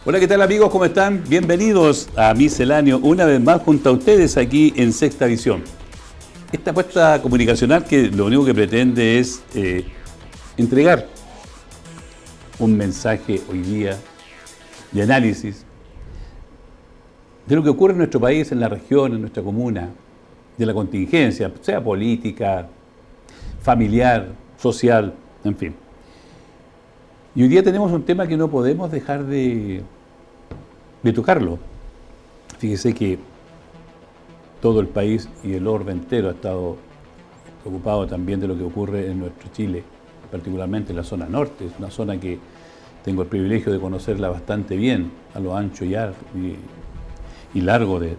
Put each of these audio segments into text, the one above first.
Hola, ¿qué tal amigos? ¿Cómo están? Bienvenidos a Misceláneo, una vez más junto a ustedes aquí en Sexta Visión. Esta apuesta comunicacional que lo único que pretende es entregar un mensaje hoy día de análisis de lo que ocurre en nuestro país, en la región, en nuestra comuna, de la contingencia, sea política, familiar, social, en fin. Y hoy día tenemos un tema que no podemos dejar de tocarlo. Fíjese que todo el país y el orbe entero ha estado preocupado también de lo que ocurre en nuestro Chile, particularmente en la zona norte. Es una zona que tengo el privilegio de conocerla bastante bien, a lo ancho y largo de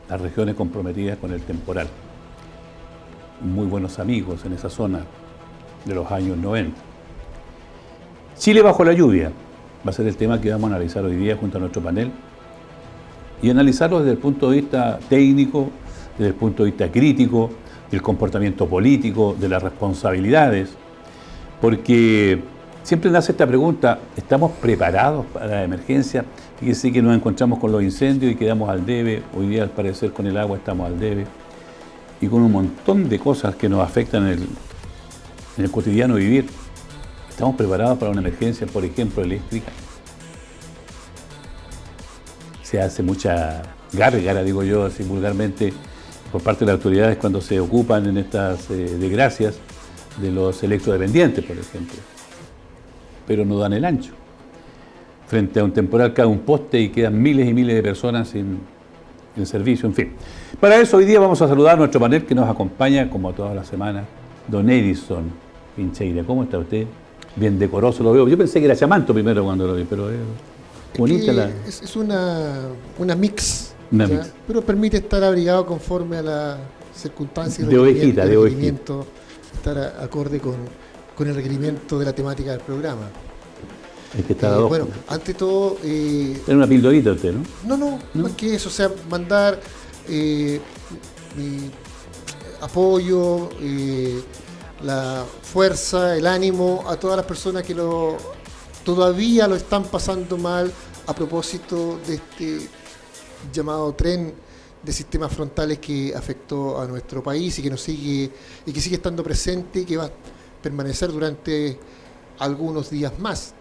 las regiones comprometidas con el temporal. Muy buenos amigos en esa zona de los años 90. Chile bajo la lluvia va a ser el tema que vamos a analizar hoy día junto a nuestro panel y analizarlo desde el punto de vista técnico, desde el punto de vista crítico, del comportamiento político, de las responsabilidades, porque siempre nace esta pregunta: ¿estamos preparados para la emergencia? Fíjese que nos encontramos con los incendios y quedamos al debe. Hoy día, al parecer, con el agua estamos al debe y con un montón de cosas que nos afectan en el cotidiano vivir. ¿Estamos preparados para una emergencia, por ejemplo, eléctrica? Se hace mucha gárgara, digo yo, así vulgarmente, por parte de las autoridades cuando se ocupan en estas desgracias de los electrodependientes, por ejemplo. Pero no dan el ancho. Frente a un temporal cae un poste y quedan miles y miles de personas sin servicio, en fin. Para eso hoy día vamos a saludar a nuestro panel que nos acompaña, como todas las semanas, don Edison Pincheira. ¿Cómo está usted? Bien decoroso lo veo. Yo pensé que era chamanto primero cuando lo vi, pero es bonita la... Es una mix, una mix, pero permite estar abrigado conforme a las circunstancias de ovejita, de requerimiento, estar acorde con el requerimiento de la temática del programa. Es que está bueno, ante todo... Era una pildorita usted, ¿no? No, más que eso, o sea, mandar mi apoyo, la fuerza, el ánimo a todas las personas que todavía lo están pasando mal a propósito de este llamado tren de sistemas frontales que afectó a nuestro país y que sigue estando presente y que va a permanecer durante algunos días más.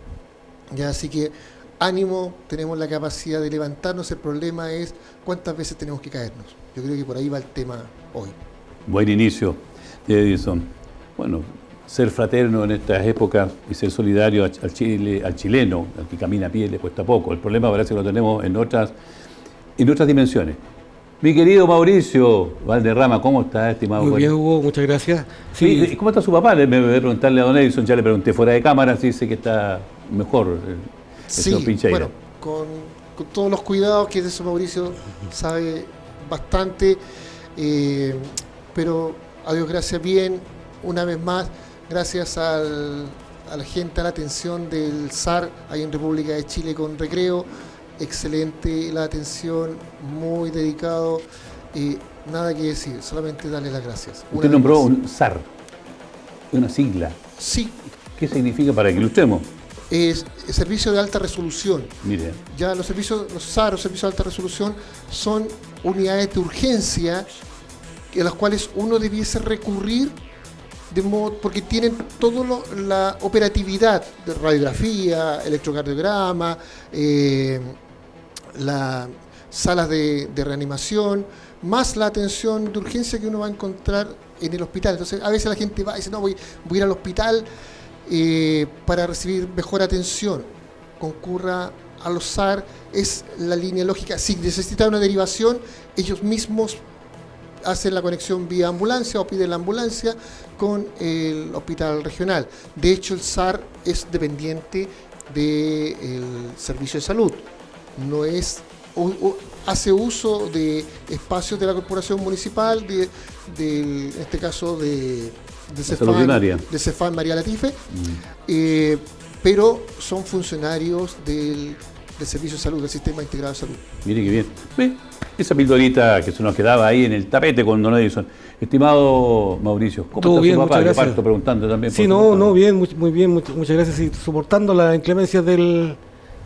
Ya, así que ánimo, tenemos la capacidad de levantarnos, el problema es cuántas veces tenemos que caernos. Yo creo que por ahí va el tema hoy. Buen inicio, Edison. Bueno, ser fraterno en estas épocas y ser solidario al chileno, al que camina a pie, le cuesta poco. El problema parece que lo tenemos en otras dimensiones. Mi querido Mauricio Valderrama, ¿cómo está, estimado? Muy bien, Hugo, muchas gracias. Sí. ¿Cómo está su papá? Me voy a preguntarle a don Edison, ya le pregunté fuera de cámara, si dice que está mejor. Sí, bueno, con todos los cuidados que de eso Mauricio sabe bastante, pero a Dios gracias bien. Una vez más, gracias a la gente, a la atención del SAR, ahí en República de Chile con Recreo, excelente la atención, muy dedicado, nada que decir, solamente darle las gracias. Usted nombró un SAR, una sigla. Sí. ¿Qué significa para que ilustremos? Es servicio de alta resolución. Mire. Ya los SAR, los servicios de alta resolución, son unidades de urgencia a las cuales uno debiese recurrir porque tienen toda la operatividad de radiografía, electrocardiograma, las salas de reanimación, más la atención de urgencia que uno va a encontrar en el hospital. Entonces, a veces la gente va y dice, no, voy a ir al hospital para recibir mejor atención. Concurra a los SAR, es la línea lógica. Si necesita una derivación, ellos mismos hacen la conexión vía ambulancia o piden la ambulancia con el hospital regional. De hecho, el SAR es dependiente del servicio de salud. No es, hace uso de espacios de la corporación municipal, en este caso de Cefam María Latife, pero son funcionarios del Servicio de Salud, del Sistema Integrado de Salud. Mire qué bien. ¿Ve? Esa pildorita que se nos quedaba ahí en el tapete con don Edison. Estimado Mauricio, ¿cómo todo está bien, su papá? muchas Que parto preguntando también. Sí, bien, muy bien, muchas gracias. Y soportando las inclemencias del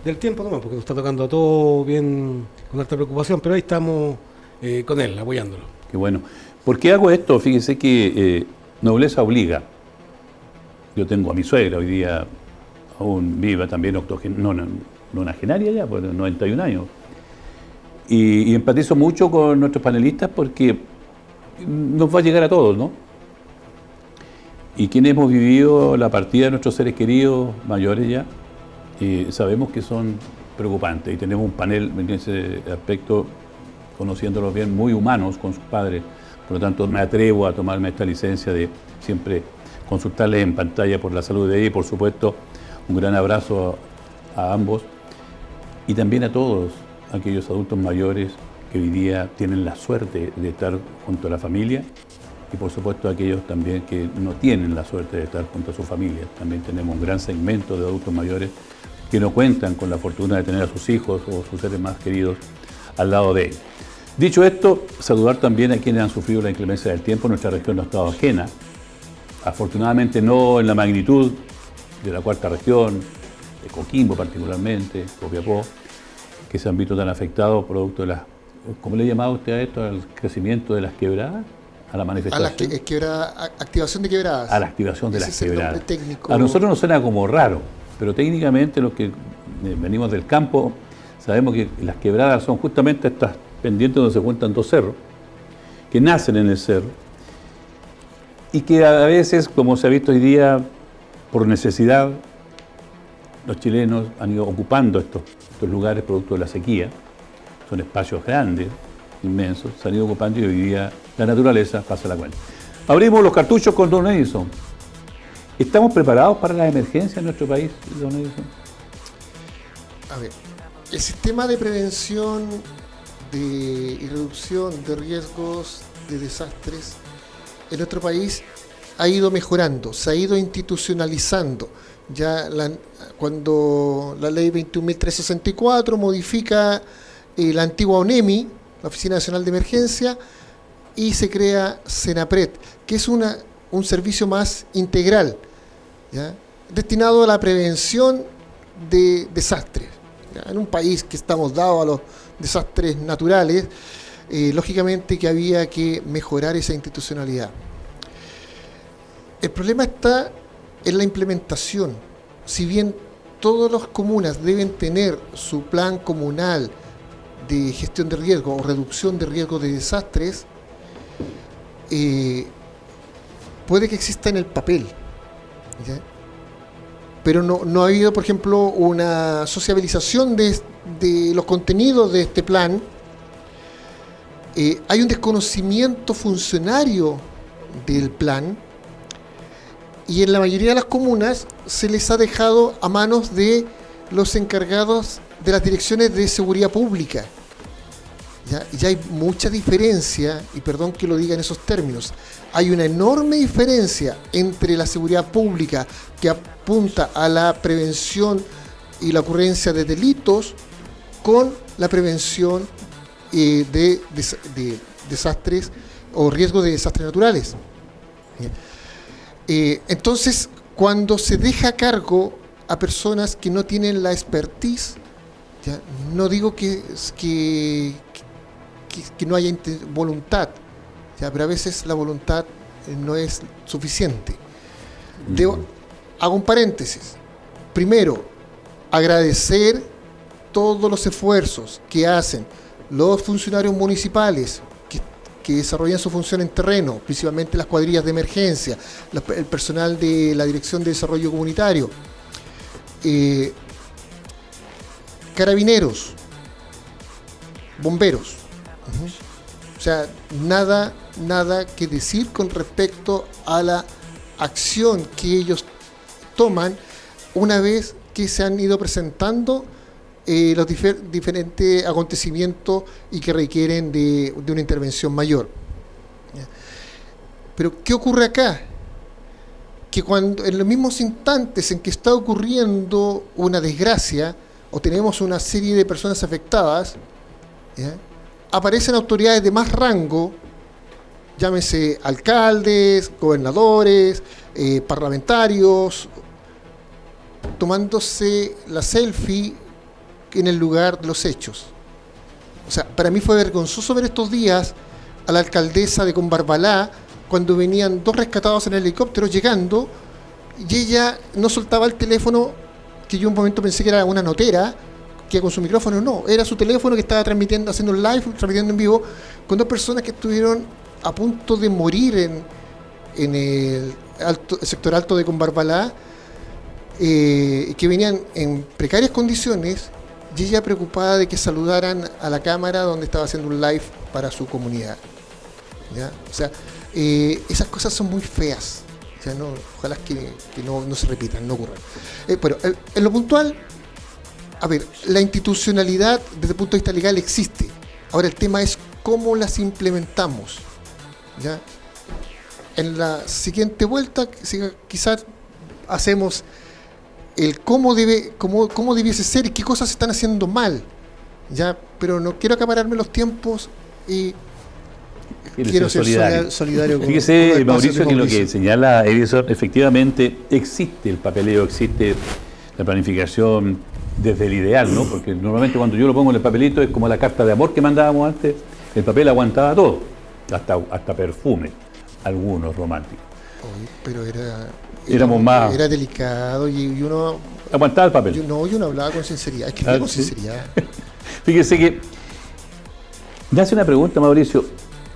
del tiempo nomás, porque nos está tocando todo bien, con harta preocupación, pero ahí estamos con él, apoyándolo. Qué bueno. ¿Por qué hago esto? Fíjese que nobleza obliga. Yo tengo a mi suegra hoy día, aún viva, también nonagenaria ya, por 91 años. Y empatizo mucho con nuestros panelistas porque nos va a llegar a todos, ¿no? Y quienes hemos vivido la partida de nuestros seres queridos mayores ya, sabemos que son preocupantes y tenemos un panel en ese aspecto, conociéndolos bien, muy humanos con sus padres. Por lo tanto, me atrevo a tomarme esta licencia de siempre consultarles en pantalla por la salud de ella y, por supuesto, un gran abrazo a ambos y también a todos aquellos adultos mayores que hoy día tienen la suerte de estar junto a la familia y, por supuesto, a aquellos también que no tienen la suerte de estar junto a su familia. También tenemos un gran segmento de adultos mayores que no cuentan con la fortuna de tener a sus hijos o sus seres más queridos al lado de ellos. Dicho esto, saludar también a quienes han sufrido la inclemencia del tiempo. Nuestra región no ha estado ajena, afortunadamente no en la magnitud de la cuarta región, de Coquimbo particularmente, Copiapó, que se han visto tan afectados producto de las, ¿cómo le llamaba usted a esto? Al crecimiento de las quebradas, a la manifestación. Activación de quebradas. A la activación de Ese las es el quebradas. nombre técnico. A nosotros nos suena como raro, pero técnicamente los que venimos del campo sabemos que las quebradas son justamente estas pendientes donde se juntan dos cerros, que nacen en el cerro, y que a veces, como se ha visto hoy día, por necesidad, los chilenos han ido ocupando estos lugares producto de la sequía. Son espacios grandes, inmensos, se han ido ocupando y hoy día la naturaleza pasa la cuenta. Abrimos los cartuchos con don Edison. ¿Estamos preparados para las emergencias en nuestro país, don Edison? A ver, el sistema de prevención y reducción de riesgos de desastres en nuestro país ha ido mejorando, se ha ido institucionalizando. Ya cuando la ley 21.364 modifica la antigua ONEMI, la Oficina Nacional de Emergencia, y se crea Senapred, que es un servicio más integral, ¿ya?, destinado a la prevención de desastres. ¿Ya? En un país que estamos dados a los desastres naturales, lógicamente que había que mejorar esa institucionalidad. El problema está en la implementación. Si bien todas las comunas deben tener su plan comunal de gestión de riesgo o reducción de riesgo de desastres, puede que exista en el papel, ¿ya?, pero no ha habido, por ejemplo, una sociabilización de los contenidos de este plan. Hay un desconocimiento funcionario del plan y en la mayoría de las comunas se les ha dejado a manos de los encargados de las direcciones de seguridad pública. Ya hay mucha diferencia, y perdón que lo diga en esos términos, hay una enorme diferencia entre la seguridad pública que apunta a la prevención y la ocurrencia de delitos con la prevención de desastres o riesgo de desastres naturales. Entonces, cuando se deja a cargo a personas que no tienen la expertise, ¿ya?, no digo que no haya voluntad, ¿ya?, pero a veces la voluntad no es suficiente. Hago un paréntesis. Primero, agradecer todos los esfuerzos que hacen los funcionarios municipales que desarrollan su función en terreno, principalmente las cuadrillas de emergencia, el personal de la Dirección de Desarrollo Comunitario, carabineros, bomberos. O sea, nada que decir con respecto a la acción que ellos toman una vez que se han ido presentando los diferentes acontecimientos y que requieren de una intervención mayor. Pero ¿qué ocurre acá? Que cuando en los mismos instantes en que está ocurriendo una desgracia o tenemos una serie de personas afectadas, ¿ya?, aparecen autoridades de más rango, llámese alcaldes, gobernadores, parlamentarios, tomándose la selfie en el lugar de los hechos. O sea, para mí fue vergonzoso ver estos días a la alcaldesa de Combarbalá cuando venían 2 rescatados en el helicóptero llegando y ella no soltaba el teléfono, que yo un momento pensé que era una notera, que con su micrófono no, era su teléfono que estaba transmitiendo, haciendo un live, transmitiendo en vivo, con 2 personas que estuvieron a punto de morir en el sector alto de Combarbalá, que venían en precarias condiciones, y ella preocupada de que saludaran a la cámara donde estaba haciendo un live para su comunidad. ¿Ya? O sea, esas cosas son muy feas. O sea, no, ojalá que no se repitan, no ocurran. Pero en lo puntual, a ver, la institucionalidad desde el punto de vista legal existe. Ahora el tema es cómo las implementamos. ¿Ya? En la siguiente vuelta, quizás hacemos el cómo debiese ser y qué cosas se están haciendo mal, ya, pero no quiero acapararme los tiempos y quiero ser solidario con Fíjese, Mauricio, que lo que señala Edison, efectivamente existe el papeleo, existe la planificación desde el ideal, ¿no? Porque normalmente cuando yo lo pongo en el papelito es como la carta de amor que mandábamos antes, el papel aguantaba todo, hasta perfume, algunos románticos. Pero éramos más... Era delicado y uno... Aguantaba el papel. Yo no hablaba con sinceridad, escribía con sinceridad. Fíjese que... Me hace una pregunta, Mauricio,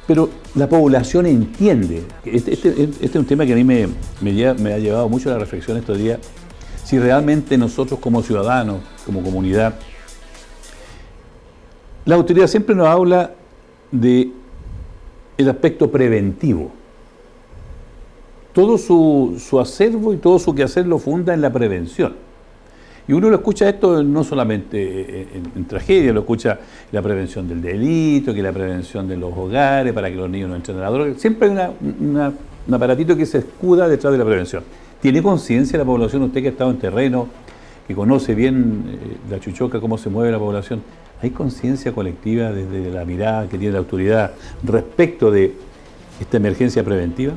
pero la población entiende, este es un tema que a mí me ha llevado mucho a la reflexión estos días, si realmente nosotros como ciudadanos, como comunidad, la autoridad siempre nos habla de el aspecto preventivo. Todo su acervo y todo su quehacer lo funda en la prevención. Y uno lo escucha esto no solamente en tragedia, lo escucha la prevención del delito, que la prevención de los hogares, para que los niños no entren a la droga. Siempre hay un aparatito que se escuda detrás de la prevención. ¿Tiene conciencia la población, usted que ha estado en terreno, que conoce bien la Chuchoca, cómo se mueve la población? ¿Hay conciencia colectiva desde la mirada que tiene la autoridad respecto de esta emergencia preventiva?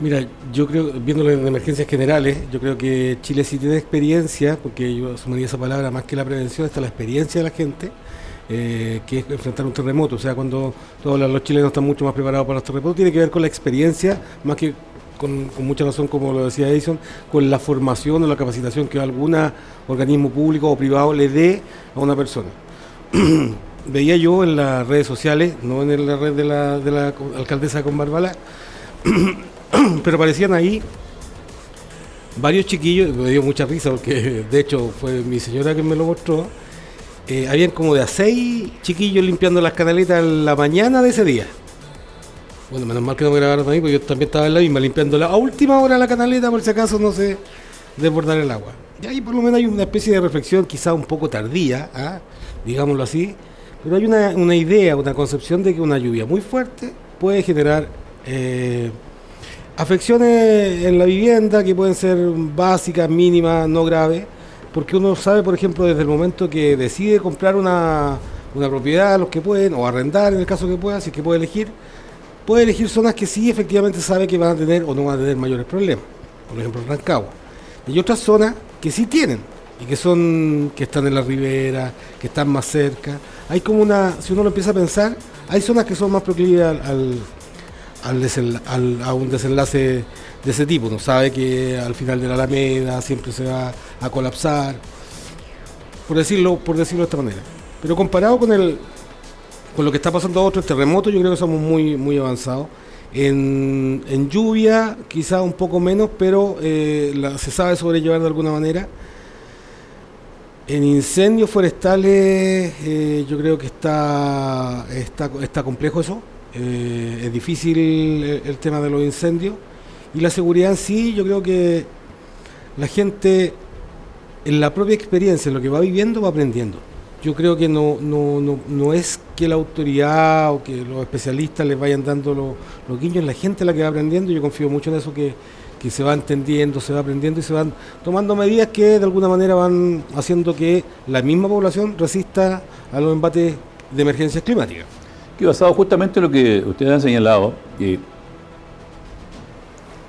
Mira, yo creo, viéndolo en emergencias generales, yo creo que Chile sí tiene experiencia, porque yo asumiría esa palabra, más que la prevención, está la experiencia de la gente, que es enfrentar un terremoto. O sea, cuando todos los chilenos están mucho más preparados para los terremotos, tiene que ver con la experiencia, más que con mucha razón, como lo decía Edison, con la formación o la capacitación que algún organismo público o privado le dé a una persona. Veía yo en las redes sociales, no en la red de la alcaldesa de Combarbalá, pero aparecían ahí varios chiquillos, me dio mucha risa porque de hecho fue mi señora que me lo mostró. Habían como de a 6 chiquillos limpiando las canaletas en la mañana de ese día. Bueno, menos mal que no me grabaron a mí, porque yo también estaba en la misma, limpiando a última hora la canaleta por si acaso no se desbordar el agua. Y ahí por lo menos hay una especie de reflexión quizá un poco tardía, digámoslo así, pero hay una idea, una concepción de que una lluvia muy fuerte puede generar afecciones en la vivienda que pueden ser básicas, mínimas, no graves, porque uno sabe, por ejemplo, desde el momento que decide comprar una propiedad, los que pueden, o arrendar en el caso que pueda, si es que puede elegir zonas que sí efectivamente sabe que van a tener o no van a tener mayores problemas, por ejemplo Rancagua. Y otras zonas que sí tienen, y que están en la ribera, que están más cerca. Hay como si uno lo empieza a pensar, hay zonas que son más proclives a un desenlace de ese tipo. Uno sabe que al final de la Alameda siempre se va a colapsar, por decirlo de esta manera. Pero comparado con lo que está pasando a otros terremotos, yo creo que somos muy, muy avanzados. En lluvia quizá un poco menos, pero se sabe sobrellevar de alguna manera. En incendios forestales yo creo que está complejo eso. Es difícil el tema de los incendios. Y la seguridad en sí, yo creo que la gente en la propia experiencia, en lo que va viviendo, va aprendiendo. Yo creo que no es que la autoridad o que los especialistas les vayan dando los guiños, la gente es la que va aprendiendo. Yo confío mucho en eso, que se va entendiendo, se va aprendiendo y se van tomando medidas que de alguna manera van haciendo que la misma población resista a los embates de emergencias climáticas. Que basado justamente en lo que ustedes han señalado, que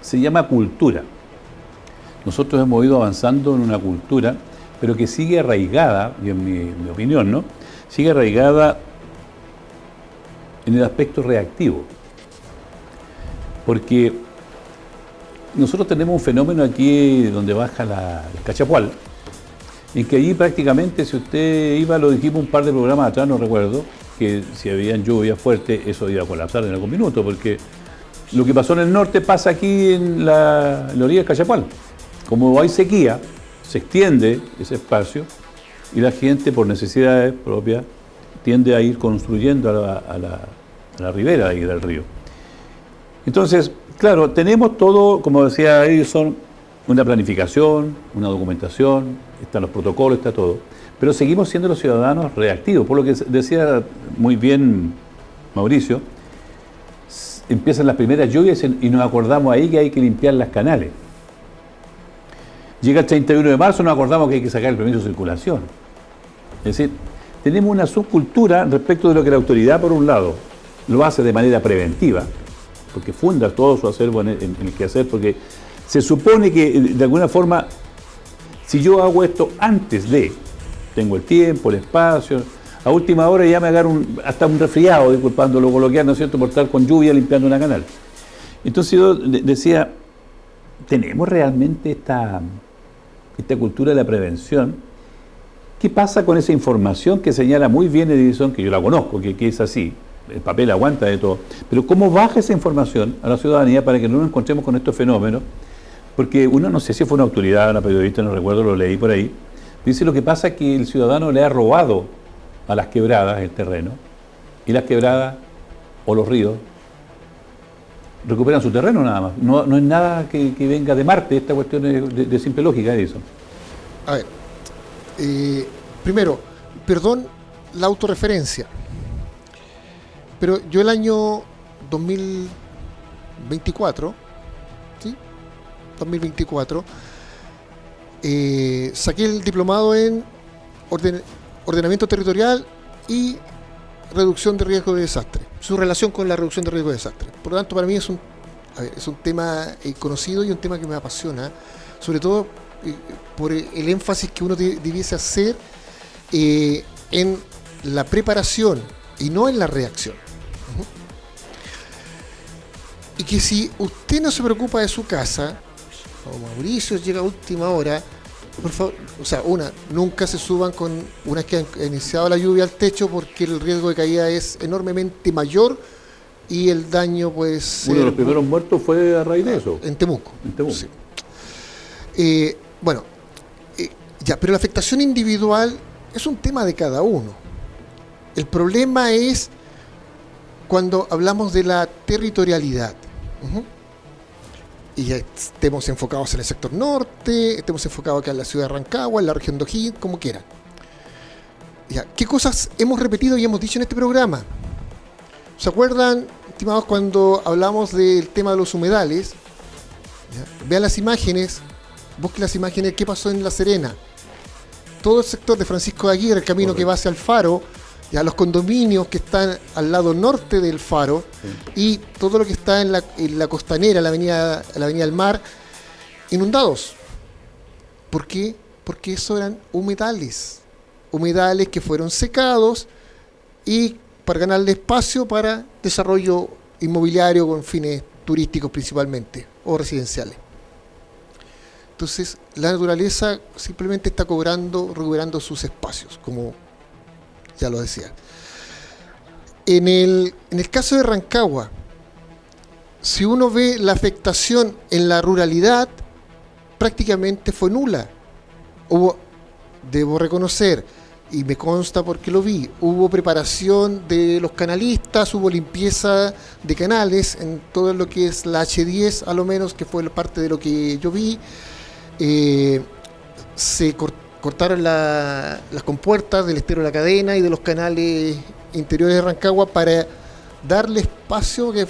se llama cultura. Nosotros hemos ido avanzando en una cultura pero que sigue arraigada, y en mi opinión, ¿no? Sigue arraigada en el aspecto reactivo. Porque nosotros tenemos un fenómeno aquí donde baja el Cachapual, en que allí prácticamente, si usted iba, lo dijimos un par de programas atrás, no recuerdo, que si habían lluvias fuertes, eso iba a colapsar en algún minuto, porque lo que pasó en el norte pasa aquí en la orilla del Cachapual. Como hay sequía, se extiende ese espacio y la gente, por necesidades propias, tiende a ir construyendo a la ribera ahí del río. Entonces, claro, tenemos todo, como decía Edison, una planificación, una documentación, están los protocolos, está todo, pero seguimos siendo los ciudadanos reactivos, por lo que decía muy bien Mauricio, empiezan las primeras lluvias y nos acordamos ahí que hay que limpiar las canales. Llega el 31 de marzo, nos acordamos que hay que sacar el permiso de circulación. Es decir, tenemos una subcultura respecto de lo que la autoridad, por un lado, lo hace de manera preventiva, porque funda todo su acervo en el quehacer, porque se supone que, de alguna forma, si yo hago esto antes de, tengo el tiempo, el espacio, a última hora ya me agarro hasta un resfriado, disculpándolo coloquial, ¿no es cierto?, por estar con lluvia limpiando una canal. Entonces yo decía, ¿tenemos realmente esta cultura de la prevención? ¿Qué pasa con esa información que señala muy bien Edison, que yo la conozco, que es así, el papel aguanta de todo, pero cómo baja esa información a la ciudadanía para que no nos encontremos con estos fenómenos? Porque uno, no sé si fue una autoridad, una periodista, no recuerdo, lo leí por ahí, dice lo que pasa es que el ciudadano le ha robado a las quebradas el terreno, y las quebradas o los ríos recuperan su terreno nada más. No es nada que venga de Marte, esta cuestión es de simple lógica, Edison. A ver, primero, perdón la autorreferencia, pero yo el año 2024, ¿sí? 2024, saqué el diplomado en ordenamiento territorial y reducción de riesgo de desastre, su relación con la reducción de riesgo de desastre. Por lo tanto, para mí es un tema conocido y un tema que me apasiona, sobre todo por el énfasis que uno debiese hacer en la preparación y no en la reacción. Y que si usted no se preocupa de su casa, o Mauricio llega a última hora, por favor, o sea, nunca se suban con una que ha iniciado la lluvia al techo, porque el riesgo de caída es enormemente mayor y el daño puede ser... Uno de los primeros muertos fue a raíz de eso. En Temuco. Sí. Pero la afectación individual es un tema de cada uno. El problema es cuando hablamos de la territorialidad. Y ya estemos enfocados en el sector norte, estemos enfocados acá en la ciudad de Rancagua, en la región de O'Higgins, como quieran. ¿Qué cosas hemos repetido y hemos dicho en este programa? ¿Se acuerdan, estimados, cuando hablamos del tema de los humedales? Vean las imágenes, busquen las imágenes, qué pasó en La Serena. Todo el sector de Francisco de Aguirre, el camino que va hacia el Faro, los condominios que están al lado norte del Faro, y todo lo que está en la costanera, la avenida del Mar, inundados. ¿Por qué? Porque eso eran humedales que fueron secados y para ganarle espacio para desarrollo inmobiliario con fines turísticos principalmente, o residenciales. Entonces, la naturaleza simplemente está recuperando sus espacios, como ya lo decía. En el caso de Rancagua, si uno ve la afectación en la ruralidad, prácticamente fue nula. Debo reconocer, y me consta porque lo vi, hubo preparación de los canalistas, hubo limpieza de canales en todo lo que es la H10, a lo menos, que fue parte de lo que yo vi. Se cortaron las compuertas del estero de la Cadena y de los canales interiores de Rancagua para darle espacio que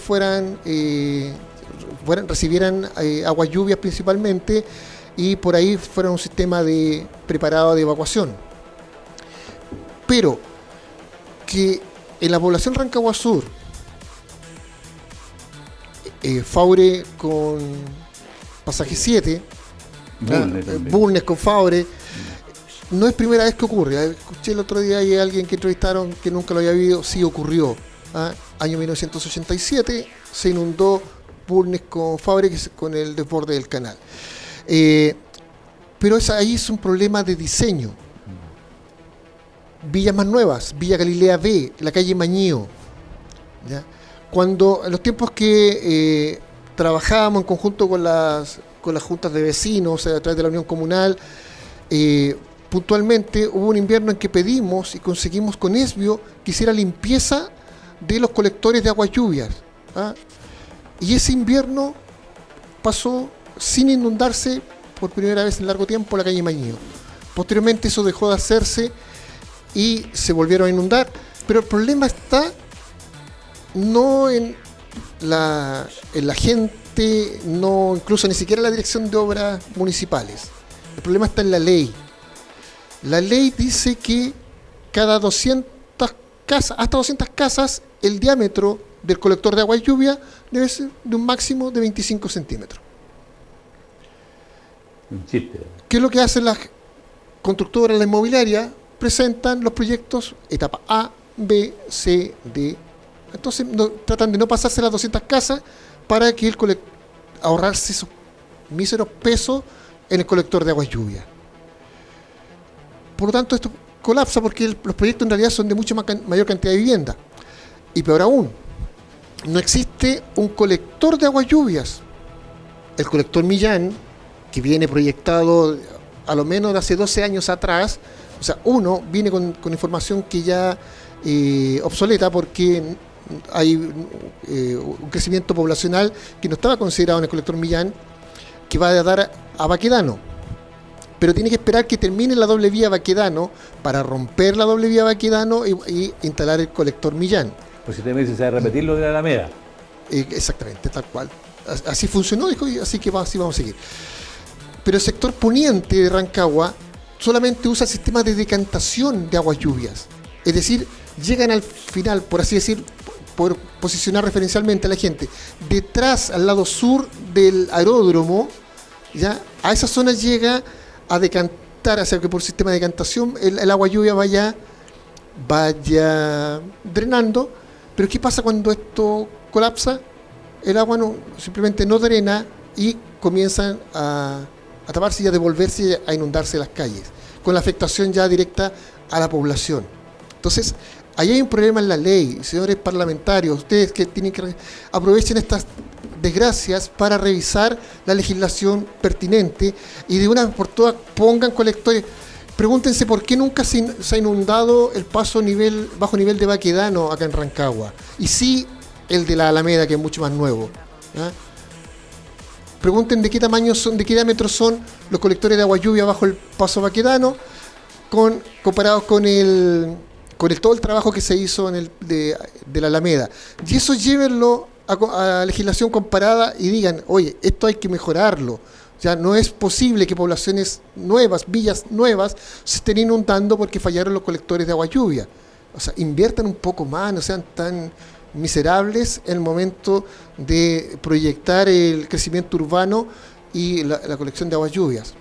recibieran aguas lluvias principalmente, y por ahí fuera un sistema preparado de evacuación. Pero que en la población Rancagua Sur, Faure con Pasaje 7, Bulnes con Faure, no es primera vez que ocurre. Escuché el otro día hay alguien que entrevistaron que nunca lo había vivido, sí ocurrió. Año 1987 se inundó Bulnes con Fábregas con el desborde del canal. Pero ahí es un problema de diseño. Villas más nuevas, Villa Galilea B, la calle Mañío. ¿Ya? Cuando en los tiempos que trabajábamos en conjunto con las juntas de vecinos, a través de la Unión Comunal, puntualmente hubo un invierno en que pedimos y conseguimos con Esbio que hiciera limpieza de los colectores de aguas lluvias. Y ese invierno pasó sin inundarse por primera vez en largo tiempo la calle Mañío. Posteriormente eso dejó de hacerse y se volvieron a inundar, pero el problema está no en la gente, no incluso ni siquiera en la dirección de obras municipales. El problema está en la ley. La ley dice que cada 200 casas, hasta 200 casas, el diámetro del colector de agua y lluvia debe ser de un máximo de 25 centímetros. Un chiste. ¿Qué es lo que hacen las constructoras, la inmobiliaria? Presentan los proyectos etapa A, B, C, D. Entonces tratan de no pasarse las 200 casas para que ahorrarse esos míseros pesos en el colector de agua y lluvia. Por lo tanto, esto colapsa porque los proyectos en realidad son de mucha mayor cantidad de vivienda. Y peor aún, no existe un colector de aguas lluvias. El colector Millán, que viene proyectado a lo menos de hace 12 años atrás, o sea, viene con información que ya obsoleta porque hay un crecimiento poblacional que no estaba considerado en el colector Millán, que va a dar a Baquedano. Pero tiene que esperar que termine la doble vía Baquedano para romper la doble vía Baquedano y instalar el colector Millán. Pues si usted me dice, se va a repetir lo de la Alameda. Exactamente, tal cual. Así funcionó, dijo, y así que así vamos a seguir. Pero el sector poniente de Rancagua solamente usa el sistema de decantación de aguas lluvias. Es decir, llegan al final, por así decir, por posicionar referencialmente a la gente, detrás, al lado sur del aeródromo, ¿ya? A esa zona llega a decantar, o sea que por sistema de decantación el agua lluvia vaya drenando. Pero ¿qué pasa cuando esto colapsa? El agua simplemente no drena y comienzan a taparse y a devolverse, a inundarse las calles, con la afectación ya directa a la población. Entonces, ahí hay un problema en la ley. Señores parlamentarios, ustedes que tienen que aprovechen estas desgracias para revisar la legislación pertinente y de una vez por todas pongan colectores. Pregúntense por qué nunca se ha inundado el paso bajo nivel de Baquedano acá en Rancagua, y sí el de la Alameda, que es mucho más nuevo. Pregunten de qué tamaño son, de qué diámetro son los colectores de agua lluvia bajo el paso Baquedano, comparados con todo el trabajo que se hizo de la Alameda. Y eso llévenlo a legislación comparada y digan, oye, esto hay que mejorarlo. Ya no es posible que poblaciones nuevas, villas nuevas, se estén inundando porque fallaron los colectores de agua lluvia. O sea, inviertan un poco más, no sean tan miserables en el momento de proyectar el crecimiento urbano y la colección de aguas lluvias.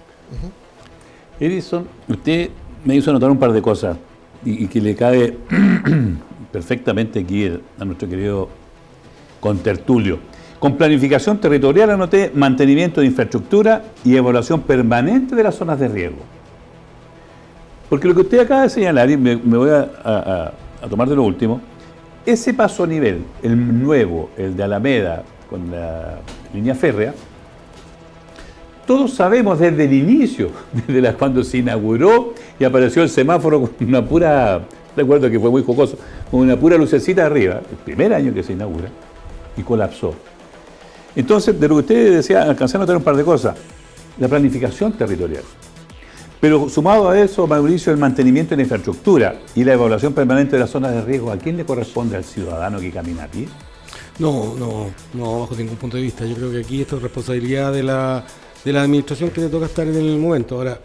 Edison, usted me hizo anotar un par de cosas y que le cabe perfectamente aquí a nuestro querido contertulio. Con planificación territorial anoté mantenimiento de infraestructura y evaluación permanente de las zonas de riesgo. Porque lo que usted acaba de señalar, y me voy a tomar de lo último, ese paso a nivel, el nuevo, el de Alameda con la línea férrea, todos sabemos desde el inicio, desde cuando se inauguró y apareció el semáforo con una pura, recuerdo que fue muy jocoso, con una pura lucecita arriba, el primer año que se inaugura, y colapsó. Entonces, de lo que usted decía, alcancé a notar un par de cosas. La planificación territorial. Pero sumado a eso, Mauricio, el mantenimiento de la infraestructura y la evaluación permanente de las zonas de riesgo, ¿a quién le corresponde? ¿Al ciudadano que camina a pie? No, bajo ningún punto de vista. Yo creo que aquí esto es responsabilidad de la administración que le toca estar en el momento. Ahora,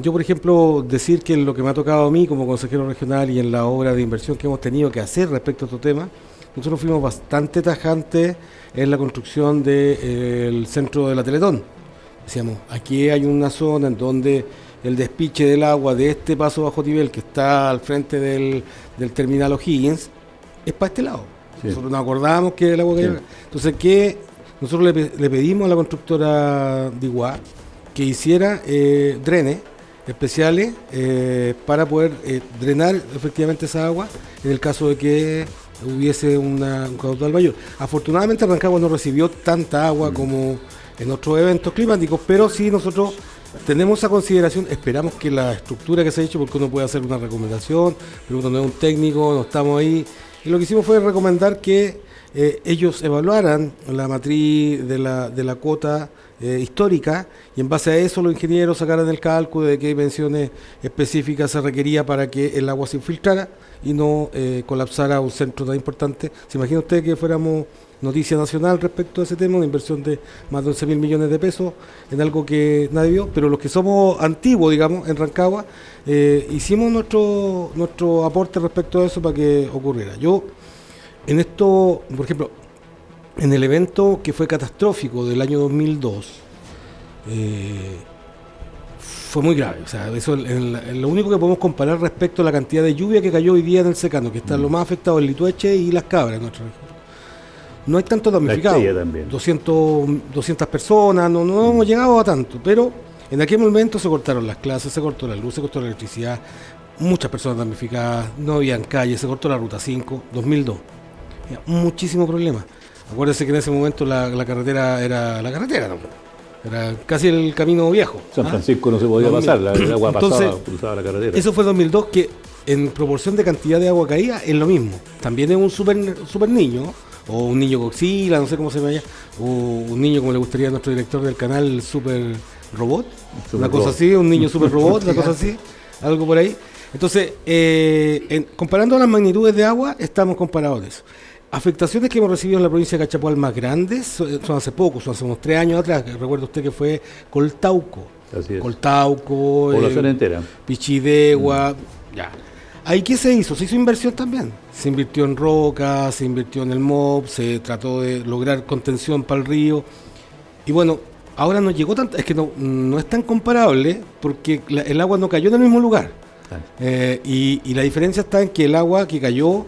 yo, por ejemplo, decir que en lo que me ha tocado a mí como consejero regional y en la obra de inversión que hemos tenido que hacer respecto a este tema, nosotros fuimos bastante tajantes en la construcción del centro de la Teletón. Decíamos, aquí hay una zona en donde el despiche del agua de este paso bajo nivel que está al frente del terminal O'Higgins es para este lado. Sí. Nosotros nos acordamos que el agua que entonces, ¿qué? Nosotros le pedimos a la constructora de Iguá que hiciera drenes especiales para poder drenar efectivamente esa agua en el caso de que hubiese un caudal mayor. Afortunadamente Rancagua no recibió tanta agua como en otros eventos climáticos, pero sí nosotros tenemos esa consideración, esperamos que la estructura que se ha hecho, porque uno puede hacer una recomendación, pero uno no es un técnico, no estamos ahí, y lo que hicimos fue recomendar que ellos evaluaran la matriz de la cuota histórica, y en base a eso los ingenieros sacaran el cálculo de qué dimensiones específicas se requería para que el agua se infiltrara y no colapsara un centro tan importante. ¿Se imagina usted que fuéramos noticia nacional respecto a ese tema, una inversión de más de 11.000 millones de pesos en algo que nadie vio? Pero los que somos antiguos, digamos, en Rancagua, hicimos nuestro aporte respecto a eso para que ocurriera. Yo, en esto, por ejemplo, en el evento que fue catastrófico del año 2002, fue muy grave. O sea, eso es lo único que podemos comparar respecto a la cantidad de lluvia que cayó hoy día en el secano, que está lo más afectado en Litueche y Las Cabras en nuestra región. No hay tanto damnificado, 200 personas, no hemos llegado a tanto, pero en aquel momento se cortaron las clases, se cortó la luz, se cortó la electricidad, muchas personas damnificadas, no habían calles, se cortó la ruta 5, 2002. Muchísimo problema. Acuérdense que en ese momento la carretera era la carretera, ¿no? Era casi el camino viejo. San Francisco no se podía pasar, el agua pasaba, cruzaba la carretera. Eso fue 2002, que en proporción de cantidad de agua caída es lo mismo. También es un super niño, o un niño Godzilla, no sé cómo se llama allá, o un niño como le gustaría a nuestro director del canal, el Super Robot, una cosa así, un niño Super Robot, una cosa así, algo por ahí. Entonces, comparando las magnitudes de agua, estamos comparados de eso. Afectaciones que hemos recibido en la provincia de Cachapoal más grandes son hace poco, son hace unos 3 años atrás. Recuerda usted que fue Coltauco. Así es. Coltauco, población entera. Pichidegua, ya. ¿Ahí qué se hizo? Se hizo inversión también. Se invirtió en roca, se invirtió en el MOB, se trató de lograr contención para el río. Y bueno, ahora no llegó tanto, es que no es tan comparable porque el agua no cayó en el mismo lugar. Y la diferencia está en que el agua que cayó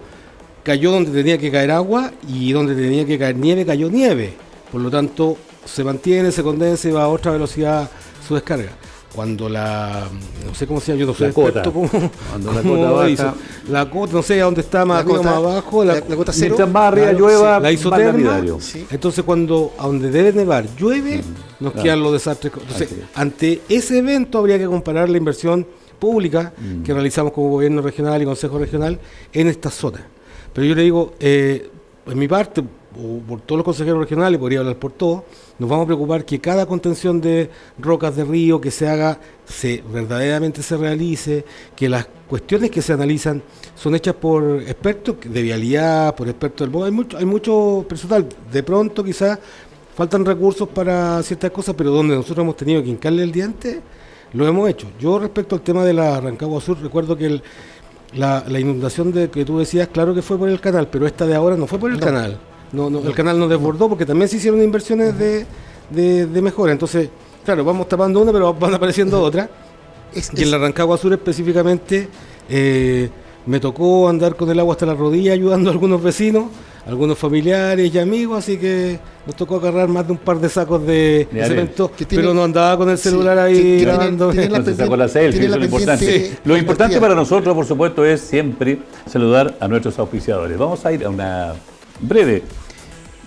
donde tenía que caer agua, y donde tenía que caer nieve, cayó nieve. Por lo tanto, se mantiene, se condensa y va a otra velocidad su descarga. Cuando no sé cómo se llama, yo no soy experto cuando la cota baja, la cota, no sé a dónde está, más arriba o más abajo, la cota cero, mientras más arriba llueva, la isoterma, sí. Entonces cuando a donde debe nevar llueve, nos quedan los desastres. Entonces, ante ese evento habría que comparar la inversión pública que realizamos como gobierno regional y consejo regional en estas zonas. Pero yo le digo, en mi parte, o por todos los consejeros regionales, podría hablar por todos, nos vamos a preocupar que cada contención de rocas de río que se haga, verdaderamente se realice, que las cuestiones que se analizan son hechas por expertos de vialidad, por expertos del BOE. Hay mucho personal, de pronto quizás faltan recursos para ciertas cosas, pero donde nosotros hemos tenido que hincarle el diente, lo hemos hecho. Yo respecto al tema de la Rancagua Sur, recuerdo que la inundación que tú decías, claro que fue por el canal, pero esta de ahora no fue por el canal. No, el canal no desbordó porque también se hicieron inversiones de mejora. Entonces, claro, vamos tapando una, pero van apareciendo otras. Y en la Rancagua Sur específicamente, me tocó andar con el agua hasta la rodilla ayudando a algunos vecinos, algunos familiares y amigos, así que nos tocó agarrar más de un par de sacos de cemento, pero no andaba con el celular ahí grabando. No se sacó la selfie, eso es lo importante. Lo importante para nosotros, por supuesto, es siempre saludar a nuestros auspiciadores. Vamos a ir a una breve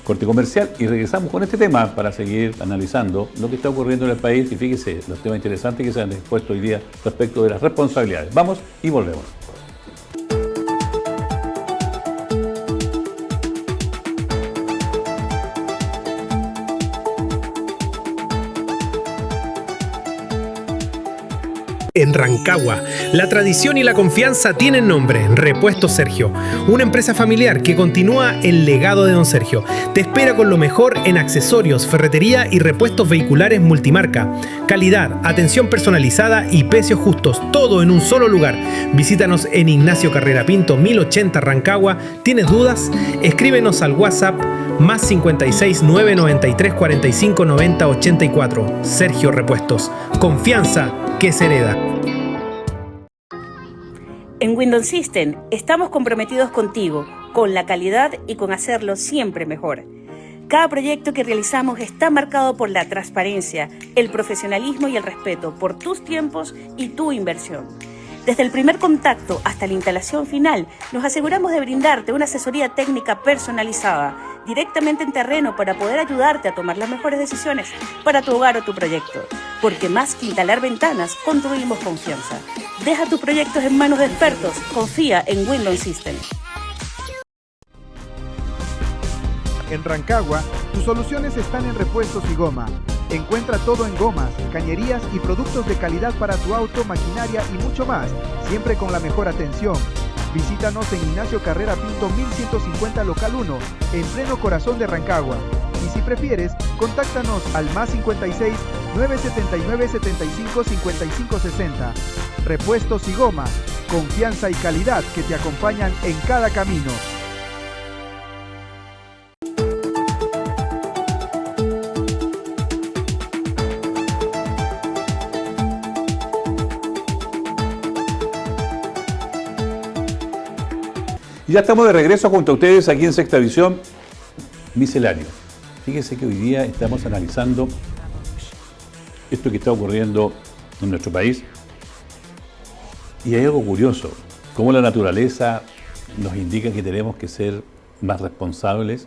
corte comercial y regresamos con este tema para seguir analizando lo que está ocurriendo en el país y fíjese los temas interesantes que se han expuesto hoy día respecto de las responsabilidades. Vamos y volvemos. En Rancagua, la tradición y la confianza tienen nombre, Repuestos Sergio, una empresa familiar que continúa el legado de don Sergio. Te espera con lo mejor en accesorios, ferretería y repuestos vehiculares multimarca. Calidad, atención personalizada y precios justos, todo en un solo lugar. Visítanos en Ignacio Carrera Pinto, 1080 Rancagua. ¿Tienes dudas? Escríbenos al WhatsApp más 56 993 45 90 84. Sergio Repuestos. Confianza que se hereda. En Windows System estamos comprometidos contigo, con la calidad y con hacerlo siempre mejor. Cada proyecto que realizamos está marcado por la transparencia, el profesionalismo y el respeto por tus tiempos y tu inversión. Desde el primer contacto hasta la instalación final, nos aseguramos de brindarte una asesoría técnica personalizada, directamente en terreno para poder ayudarte a tomar las mejores decisiones para tu hogar o tu proyecto. Porque más que instalar ventanas, construimos confianza. Deja tus proyectos en manos de expertos. Confía en Windows System. En Rancagua, tus soluciones están en repuestos y goma. Encuentra todo en gomas, cañerías y productos de calidad para tu auto, maquinaria y mucho más, siempre con la mejor atención. Visítanos en Ignacio Carrera Pinto 1150 Local 1, en pleno corazón de Rancagua. Y si prefieres, contáctanos al +56 979 75 55 60. Repuestos y goma, confianza y calidad que te acompañan en cada camino. Ya estamos de regreso junto a ustedes aquí en Sexta Visión, misceláneo. Fíjese que hoy día estamos analizando esto que está ocurriendo en nuestro país. Y hay algo curioso, cómo la naturaleza nos indica que tenemos que ser más responsables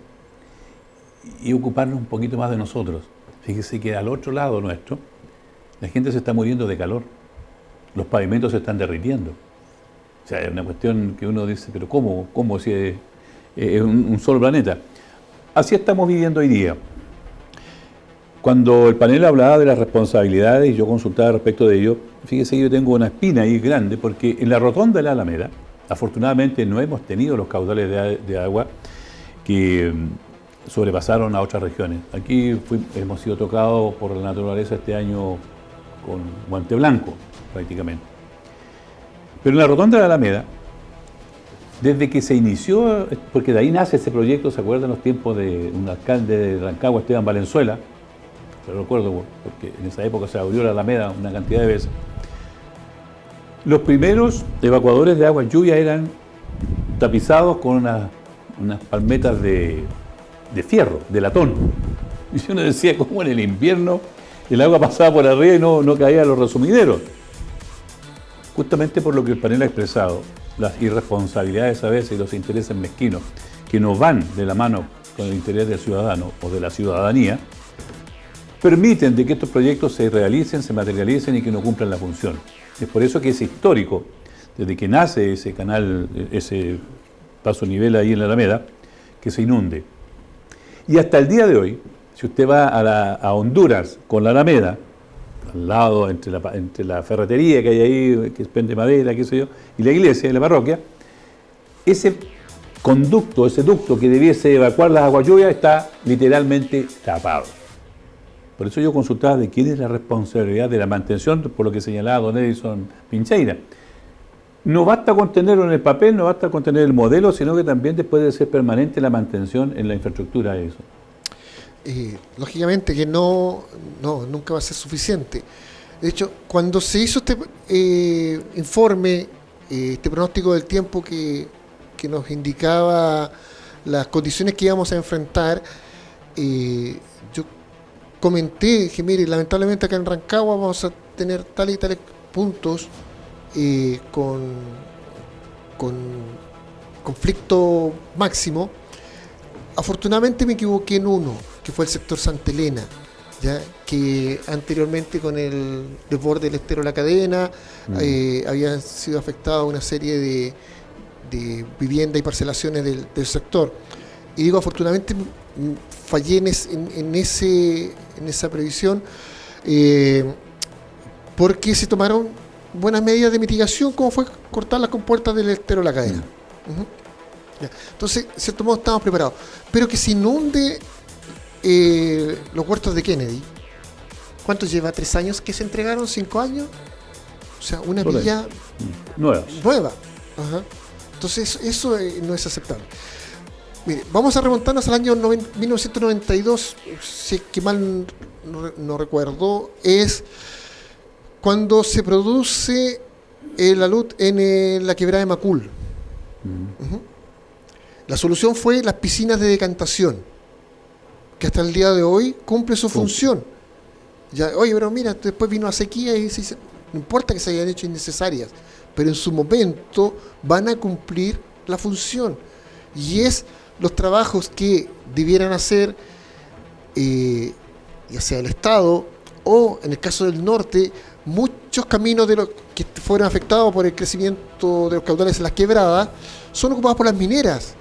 y ocuparnos un poquito más de nosotros. Fíjese que al otro lado nuestro, la gente se está muriendo de calor, los pavimentos se están derritiendo. O sea, es una cuestión que uno dice, pero ¿cómo? ¿Cómo si es un solo planeta? Así estamos viviendo hoy día. Cuando el panel hablaba de las responsabilidades y yo consultaba respecto de ello, fíjese que yo tengo una espina ahí grande, porque en la rotonda de la Alameda, afortunadamente no hemos tenido los caudales de agua que sobrepasaron a otras regiones. Aquí hemos sido tocados por la naturaleza este año con guante blanco, prácticamente. Pero en la rotonda de la Alameda, desde que se inició, porque de ahí nace ese proyecto, ¿se acuerdan los tiempos de un alcalde de Rancagua, Esteban Valenzuela? Lo recuerdo porque en esa época se abrió la Alameda una cantidad de veces. Los primeros evacuadores de agua lluvia eran tapizados con unas palmetas de fierro, de latón. Y uno decía, ¿cómo en el invierno el agua pasaba por arriba y no caía a los resumideros? Justamente por lo que el panel ha expresado, las irresponsabilidades a veces y los intereses mezquinos que no van de la mano con el interés del ciudadano o de la ciudadanía, permiten de que estos proyectos se realicen, se materialicen y que no cumplan la función. Es por eso que es histórico, desde que nace ese canal, ese paso nivel ahí en la Alameda, que se inunde. Y hasta el día de hoy, si usted va a Honduras con la Alameda, al lado, entre la ferretería que hay ahí, que vende madera, qué sé yo, y la iglesia y la parroquia, ese conducto, ese ducto que debiese evacuar las aguas lluvias está literalmente tapado. Por eso yo consultaba de quién es la responsabilidad de la mantención, por lo que señalaba don Edison Pincheira. No basta con tenerlo en el papel, no basta con tener el modelo, sino que también después de ser permanente la mantención en la infraestructura de eso. Lógicamente que nunca va a ser suficiente. De hecho, cuando se hizo este informe, este pronóstico del tiempo que nos indicaba las condiciones que íbamos a enfrentar, yo comenté, dije, mire, lamentablemente acá en Rancagua vamos a tener tales y tales puntos con conflicto máximo. Afortunadamente me equivoqué en uno, que fue el sector Santa Elena, ¿ya? Que anteriormente con el desborde del estero La Cadena había sido afectada una serie de viviendas y parcelaciones del sector. Y digo, afortunadamente fallé en esa previsión porque se tomaron buenas medidas de mitigación, como fue cortar las compuertas del estero La Cadena. Ya. Entonces, de cierto modo estamos preparados. Pero que se inunde los huertos de Kennedy, ¿cuánto lleva? ¿3 años que se entregaron? ¿5 años? O sea, una villa nueva. Ajá. Entonces, eso no es aceptable. Mire, vamos a remontarnos al año 1992, si es que mal no recuerdo, es cuando se produce la luz en la quebrada de Macul. Uh-huh. La solución fue las piscinas de decantación, que hasta el día de hoy cumple su función. Ya, oye, pero mira, después vino la sequía y se dice, no importa que se hayan hecho innecesarias, pero en su momento van a cumplir la función. Y es los trabajos que debieran hacer, ya sea el Estado o, en el caso del norte, muchos caminos de los que fueron afectados por el crecimiento de los caudales en las quebradas son ocupados por las mineras.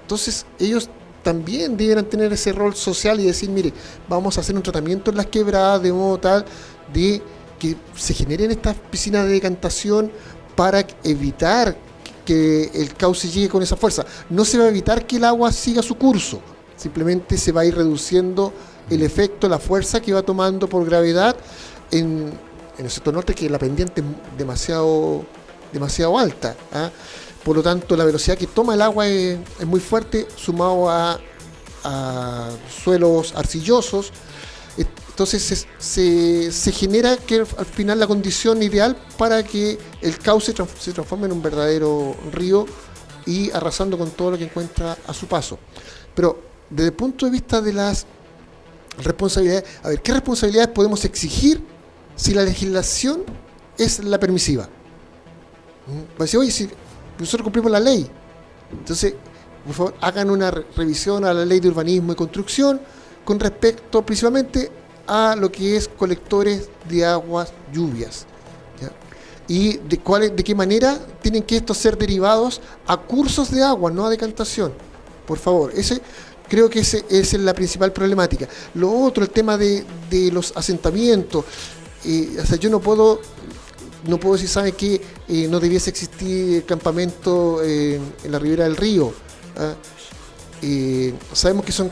Entonces, ellos también debieran tener ese rol social y decir, mire, vamos a hacer un tratamiento en las quebradas de modo tal de que se generen estas piscinas de decantación para evitar que el cauce llegue con esa fuerza. No se va a evitar que el agua siga su curso, simplemente se va a ir reduciendo el efecto, la fuerza que va tomando por gravedad en el sector norte, que la pendiente es demasiado alta, ¿eh? Por lo tanto, la velocidad que toma el agua es muy fuerte, sumado a suelos arcillosos. Entonces se genera que al final la condición ideal para que el cauce se transforme en un verdadero río y arrasando con todo lo que encuentra a su paso. Pero desde el punto de vista de las responsabilidades, a ver, ¿qué responsabilidades podemos exigir si la legislación es la permisiva? Va a decir, oye, si nosotros cumplimos la ley, entonces, por favor, hagan una revisión a la ley de urbanismo y construcción con respecto principalmente a lo que es colectores de aguas lluvias, ¿ya? Y de qué manera tienen que estos ser derivados a cursos de agua, no a decantación. Por favor, creo que esa es la principal problemática. Lo otro, el tema de los asentamientos. O sea, yo no puedo decir, ¿sabe qué? No debiese existir campamento en la ribera del río. Sabemos que son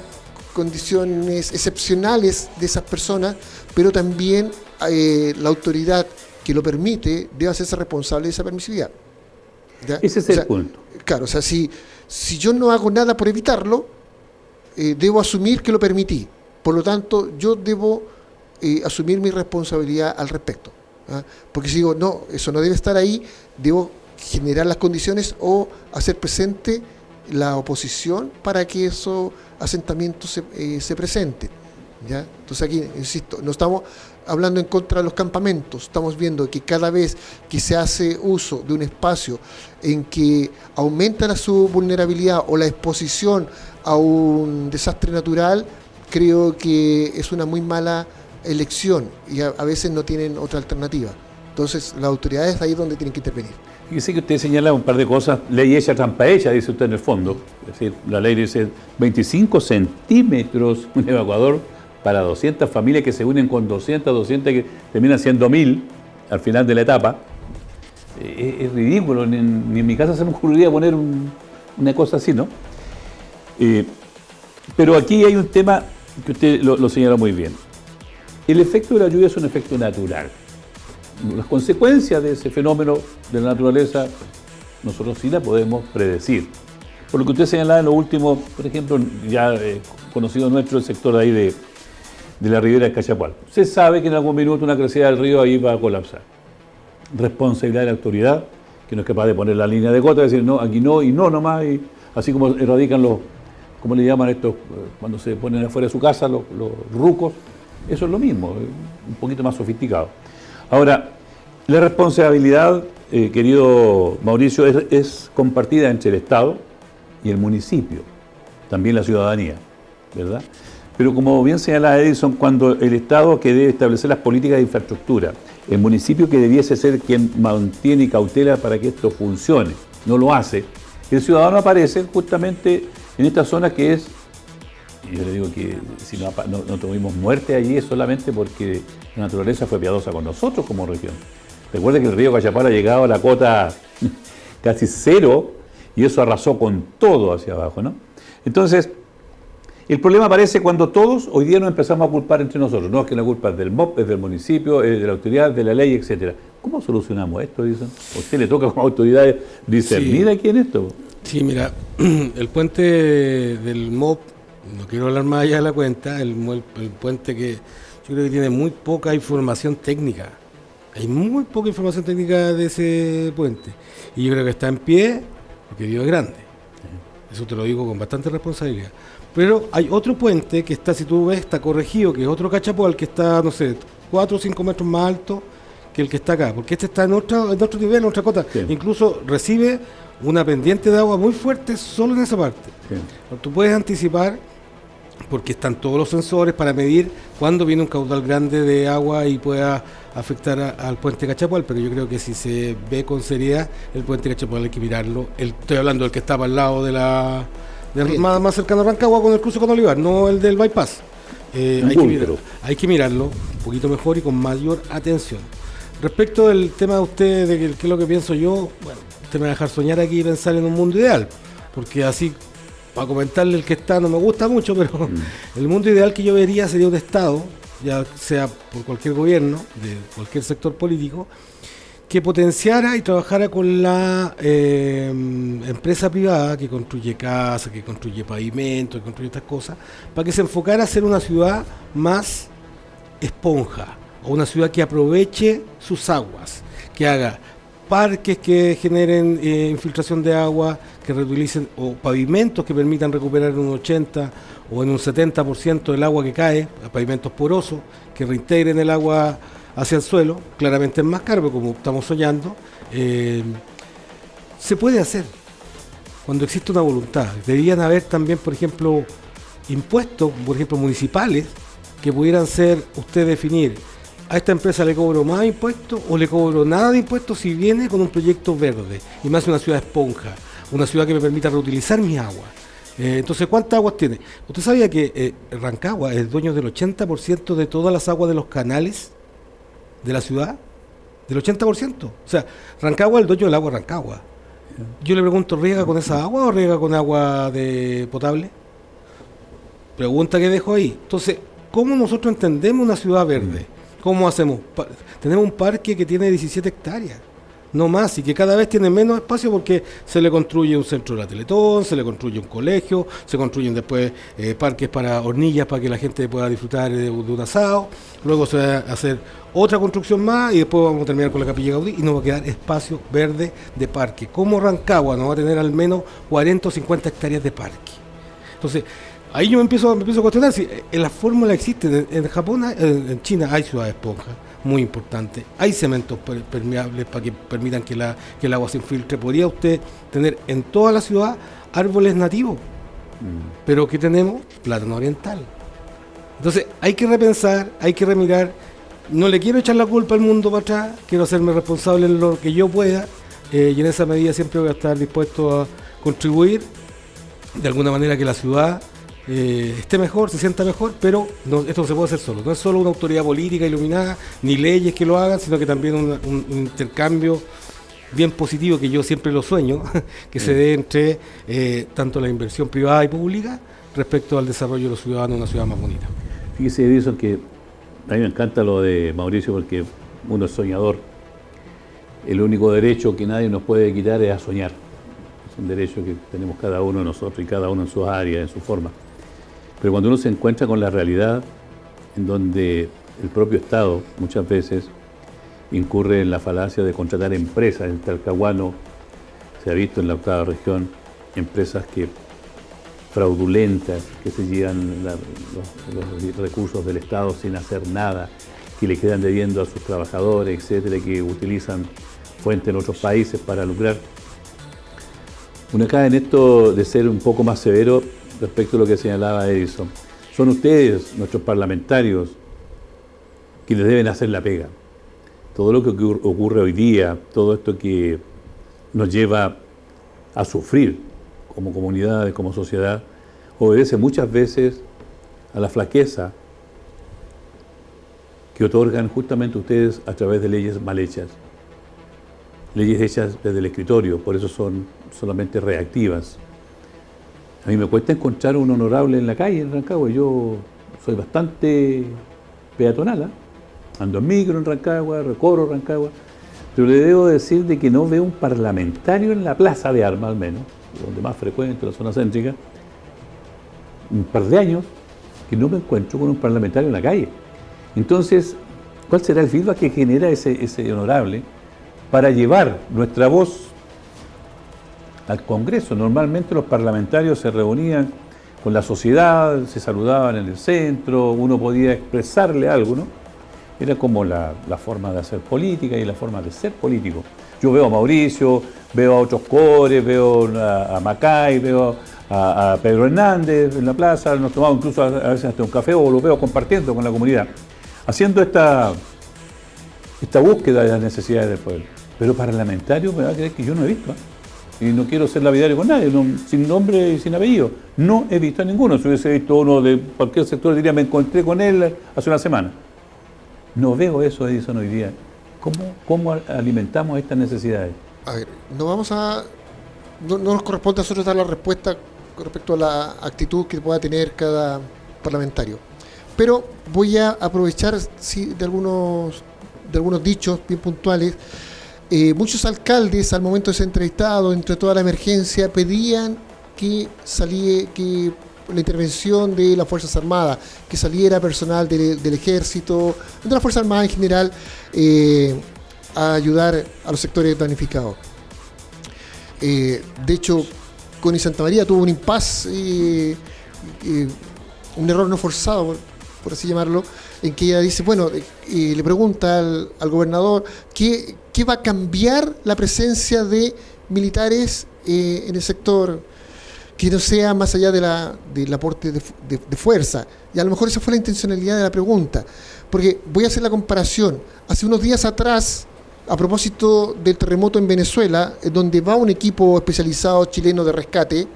condiciones excepcionales de esas personas, pero también la autoridad que lo permite debe hacerse responsable de esa permisividad. ¿Ya? Ese es el punto. Claro, o sea, si yo no hago nada por evitarlo, debo asumir que lo permití. Por lo tanto, yo debo asumir mi responsabilidad al respecto. Porque si digo, no, eso no debe estar ahí, debo generar las condiciones o hacer presente la oposición para que esos asentamientos se presenten, ¿ya? Entonces aquí, insisto, no estamos hablando en contra de los campamentos, estamos viendo que cada vez que se hace uso de un espacio en que aumenta su vulnerabilidad o la exposición a un desastre natural, creo que es una muy mala elección y a veces no tienen otra alternativa. Entonces las autoridades ahí es donde tienen que intervenir. Fíjese que usted señala un par de cosas, ley hecha, trampa hecha, dice usted en el fondo. Es decir, la ley dice 25 centímetros un evacuador para 200 familias que se unen con 200 que terminan siendo 1000 al final de la etapa. Es ridículo, ni en mi casa se me ocurriría poner una cosa así, ¿no? Pero aquí hay un tema que usted lo señala muy bien. El efecto de la lluvia es un efecto natural. Las consecuencias de ese fenómeno de la naturaleza, nosotros sí la podemos predecir. Por lo que usted señalaba en lo último, por ejemplo, ya conocido nuestro, el sector de ahí de la ribera del Cachapual. Se sabe que en algún minuto una crecida del río ahí va a colapsar. Responsabilidad de la autoridad, que no es capaz de poner la línea de gota, decir no, aquí no y no nomás, y así como erradican los, ¿cómo le llaman estos? Cuando se ponen afuera de su casa, los rucos. Eso es lo mismo, un poquito más sofisticado. Ahora, la responsabilidad, querido Mauricio, es compartida entre el Estado y el municipio, también la ciudadanía, ¿verdad? Pero como bien señala Edison, cuando el Estado que debe establecer las políticas de infraestructura, el municipio que debiese ser quien mantiene y cautela para que esto funcione, no lo hace, el ciudadano aparece justamente en esta zona que es, y yo le digo que si no tuvimos muerte allí es solamente porque la naturaleza fue piadosa con nosotros como región. Recuerde que el río Cachapal ha llegado a la cota casi cero y eso arrasó con todo hacia abajo, ¿no? Entonces, el problema aparece cuando todos hoy día nos empezamos a culpar entre nosotros. No es que la culpa es del MOP, es del municipio, es de la autoridad, de la ley, etcétera. ¿Cómo solucionamos esto, dicen? ¿A usted le toca como autoridades discernir aquí en esto? Sí, mira, el puente del MOP, no quiero hablar más allá de la cuenta, el puente que yo creo que tiene muy poca información técnica. Hay muy poca información técnica de ese puente. Y yo creo que está en pie porque Dios es grande. Eso te lo digo con bastante responsabilidad. Pero hay otro puente que está, si tú ves, está corregido, que es otro Cachapoal, que está, no sé, 4 o 5 metros más alto que el que está acá. Porque este está en otro nivel, en otra cota. Sí. Incluso recibe una pendiente de agua muy fuerte solo en esa parte. Sí. Tú puedes anticipar, porque están todos los sensores para medir cuándo viene un caudal grande de agua y pueda afectar al puente Cachapoal, pero yo creo que si se ve con seriedad, el puente Cachapoal hay que mirarlo. Estoy hablando del que está para el lado de más cercano a Rancagua con el cruce con Olivar, no el del bypass. Hay que mirarlo un poquito mejor y con mayor atención. Respecto del tema de usted, de qué es lo que pienso yo, bueno, usted me va a dejar soñar aquí y pensar en un mundo ideal, porque así, para comentarle el que está, no me gusta mucho, pero el mundo ideal que yo vería sería un Estado, ya sea por cualquier gobierno, de cualquier sector político, que potenciara y trabajara con la empresa privada que construye casas, que construye pavimentos, que construye estas cosas, para que se enfocara a ser una ciudad más esponja, o una ciudad que aproveche sus aguas, que haga parques que generen infiltración de agua, que reutilicen, o pavimentos que permitan recuperar en un 80 o en un 70% del agua que cae, pavimentos porosos, que reintegren el agua hacia el suelo. Claramente es más caro, pero como estamos soñando, se puede hacer cuando existe una voluntad. Deberían haber también, por ejemplo, impuestos, por ejemplo, municipales, que pudieran ser, usted definir, a esta empresa le cobro más impuestos o le cobro nada de impuestos si viene con un proyecto verde y más una ciudad esponja, una ciudad que me permita reutilizar mi agua. Entonces, ¿cuántas aguas tiene? ¿Usted sabía que Rancagua es dueño del 80% de todas las aguas de los canales de la ciudad? Del 80%. O sea, Rancagua es el dueño del agua de Rancagua. Yo le pregunto, ¿riega con esa agua o riega con agua de potable? Pregunta que dejo ahí. Entonces, ¿cómo nosotros entendemos una ciudad verde? ¿Cómo hacemos? Tenemos un parque que tiene 17 hectáreas, no más, y que cada vez tiene menos espacio porque se le construye un centro de la Teletón, se le construye un colegio, se construyen después parques para hornillas para que la gente pueda disfrutar de un asado, luego se va a hacer otra construcción más y después vamos a terminar con la Capilla Gaudí y nos va a quedar espacio verde de parque. ¿Cómo Rancagua no va a tener al menos 40 o 50 hectáreas de parque? Entonces, ahí yo me empiezo a cuestionar si la fórmula existe. En Japón, en China hay ciudades esponjas muy importantes, hay cementos permeables para que permitan que el agua se infiltre. Podría usted tener en toda la ciudad árboles nativos, pero ¿qué tenemos? Plátano oriental. Entonces hay que repensar, hay que remirar. No le quiero echar la culpa al mundo para atrás, quiero hacerme responsable en lo que yo pueda, y en esa medida siempre voy a estar dispuesto a contribuir de alguna manera que la ciudad esté mejor, se sienta mejor, pero no, esto no se puede hacer solo. No es solo una autoridad política iluminada, ni leyes que lo hagan, sino que también un intercambio bien positivo, que yo siempre lo sueño, que se dé entre tanto la inversión privada y pública respecto al desarrollo de los ciudadanos de una ciudad más bonita. Fíjese, Edison, que a mí me encanta lo de Mauricio porque uno es soñador. El único derecho que nadie nos puede quitar es a soñar. Es un derecho que tenemos cada uno de nosotros y cada uno en sus áreas, en su forma. Pero cuando uno se encuentra con la realidad en donde el propio Estado muchas veces incurre en la falacia de contratar empresas, en Talcahuano se ha visto en la 8ª región, empresas fraudulentas, que se llevan los recursos del Estado sin hacer nada, que le quedan debiendo a sus trabajadores, etcétera, que utilizan fuentes en otros países para lucrar. Uno cae en esto de ser un poco más severo respecto a lo que señalaba Edison. Son ustedes, nuestros parlamentarios, quienes deben hacer la pega. Todo lo que ocurre hoy día, todo esto que nos lleva a sufrir como comunidades, como sociedad, obedece muchas veces a la flaqueza que otorgan justamente ustedes a través de leyes mal hechas. Leyes hechas desde el escritorio, por eso son solamente reactivas. A mí me cuesta encontrar un honorable en la calle en Rancagua. Yo soy bastante peatonal, ando en micro en Rancagua, recorro Rancagua, pero le debo decir de que no veo un parlamentario en la Plaza de Armas, al menos, donde más frecuente, la zona céntrica, un par de años que no me encuentro con un parlamentario en la calle. Entonces, ¿Cuál será el feedback que genera ese honorable para llevar nuestra voz al Congreso? Normalmente los parlamentarios se reunían con la sociedad, se saludaban en el centro, uno podía expresarle algo, ¿no? Era como la forma de hacer política y la forma de ser político. Yo veo a Mauricio, veo a otros cores, veo a Macay, veo a Pedro Hernández en la plaza, nos tomamos incluso a veces hasta un café o lo veo compartiendo con la comunidad, haciendo esta búsqueda de las necesidades del pueblo. Pero parlamentario me va a creer que yo no he visto, y no quiero ser lapidario con nadie, sin nombre y sin apellido. No he visto a ninguno. Si hubiese visto uno de cualquier sector, diría, me encontré con él hace una semana. No veo eso, Edison, hoy día. ¿Cómo alimentamos estas necesidades? A ver, no nos corresponde a nosotros dar la respuesta con respecto a la actitud que pueda tener cada parlamentario. Pero voy a aprovechar de algunos dichos bien puntuales. Muchos alcaldes, al momento de ser entrevistados, entre toda la emergencia, pedían que la intervención de las Fuerzas Armadas, que saliera personal del Ejército, de las Fuerzas Armadas en general, a ayudar a los sectores damnificados. De hecho, Connie Santa María tuvo un impasse, un error no forzado, por así llamarlo, en que ella dice, le pregunta al gobernador ¿qué va a cambiar la presencia de militares en el sector, que no sea más allá del aporte de fuerza. Y a lo mejor esa fue la intencionalidad de la pregunta, porque voy a hacer la comparación. Hace unos días atrás, a propósito del terremoto en Venezuela, donde va un equipo especializado chileno de rescate,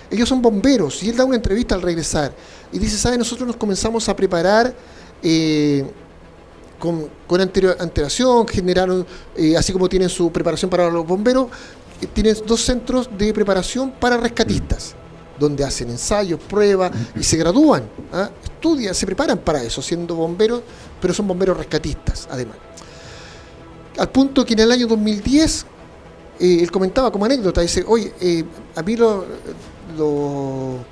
ellos son bomberos, y él da una entrevista al regresar, y dice, nosotros nos comenzamos a preparar con antelación, generaron, así como tienen su preparación para los bomberos, tienen 2 centros de preparación para rescatistas, donde hacen ensayos, pruebas y se gradúan, estudian, se preparan para eso, siendo bomberos, pero son bomberos rescatistas, además. Al punto que en el año 2010, él comentaba como anécdota, dice, a mí los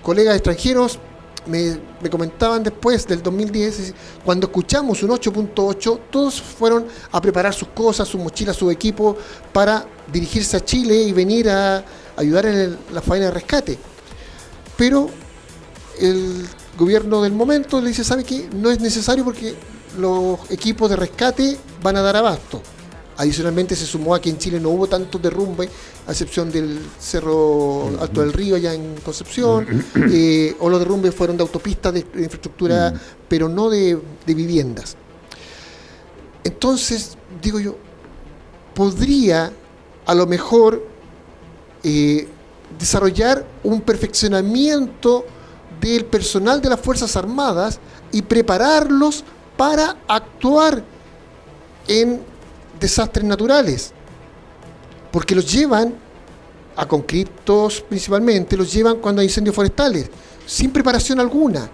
colegas extranjeros me comentaban después del 2010, cuando escuchamos un 8.8, todos fueron a preparar sus cosas, sus mochilas, su equipo, para dirigirse a Chile y venir a ayudar en la faena de rescate. Pero el gobierno del momento le dice, ¿sabe qué? No es necesario porque los equipos de rescate van a dar abasto. Adicionalmente se sumó a que en Chile no hubo tanto derrumbe, a excepción del Cerro Alto del Río allá en Concepción, o los derrumbes fueron de autopistas, de infraestructura, pero no de viviendas. Entonces, digo yo, podría a lo mejor desarrollar un perfeccionamiento del personal de las Fuerzas Armadas y prepararlos para actuar en desastres naturales, porque los llevan a conscriptos principalmente, los llevan cuando hay incendios forestales, sin preparación alguna,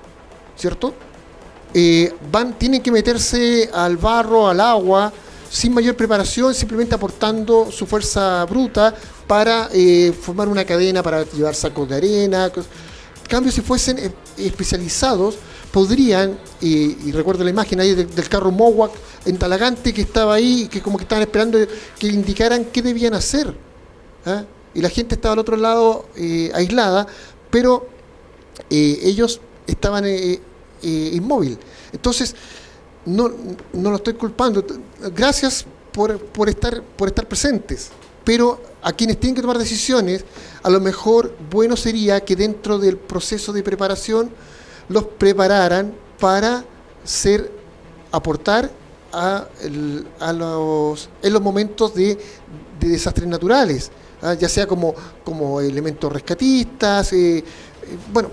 ¿cierto? Tienen que meterse al barro, al agua, sin mayor preparación, simplemente aportando su fuerza bruta para formar una cadena, para llevar sacos de arena. En cambio, si fuesen especializados, podrían, y recuerdo la imagen ahí del carro Mowak en Talagante, que estaba ahí, que como que estaban esperando que indicaran qué debían hacer, y la gente estaba al otro lado aislada, pero ellos estaban inmóviles. Entonces, no lo estoy culpando, gracias por estar presentes, pero a quienes tienen que tomar decisiones, a lo mejor bueno sería que dentro del proceso de preparación los prepararan para aportar en los momentos de desastres naturales, ya sea como elementos rescatistas,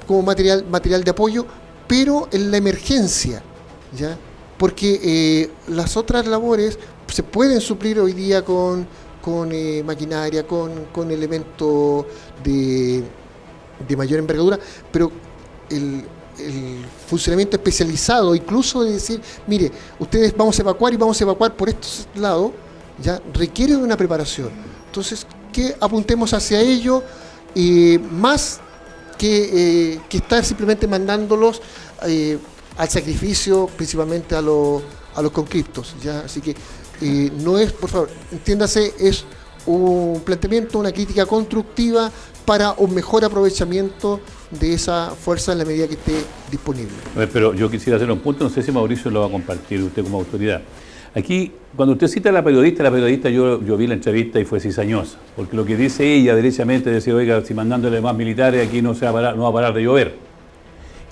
como material de apoyo, pero en la emergencia, ¿ya? Porque las otras labores se pueden suplir hoy día con maquinaria, con elementos de mayor envergadura, pero el funcionamiento especializado, incluso de decir, mire, ustedes vamos a evacuar por estos lados, ya requiere de una preparación. Entonces, que apuntemos hacia ello, más que estar simplemente mandándolos al sacrificio, principalmente a los a los conscriptos, ¿ya? Así que no es, por favor, entiéndase, es un planteamiento, una crítica constructiva para un mejor aprovechamiento de esa fuerza en la medida que esté disponible. A ver, pero yo quisiera hacer un punto, no sé si Mauricio lo va a compartir usted como autoridad. Aquí, cuando usted cita a la periodista yo vi la entrevista y fue cizañosa, porque lo que dice ella derechamente decía, oiga, si mandándole más militares aquí no va a parar de llover.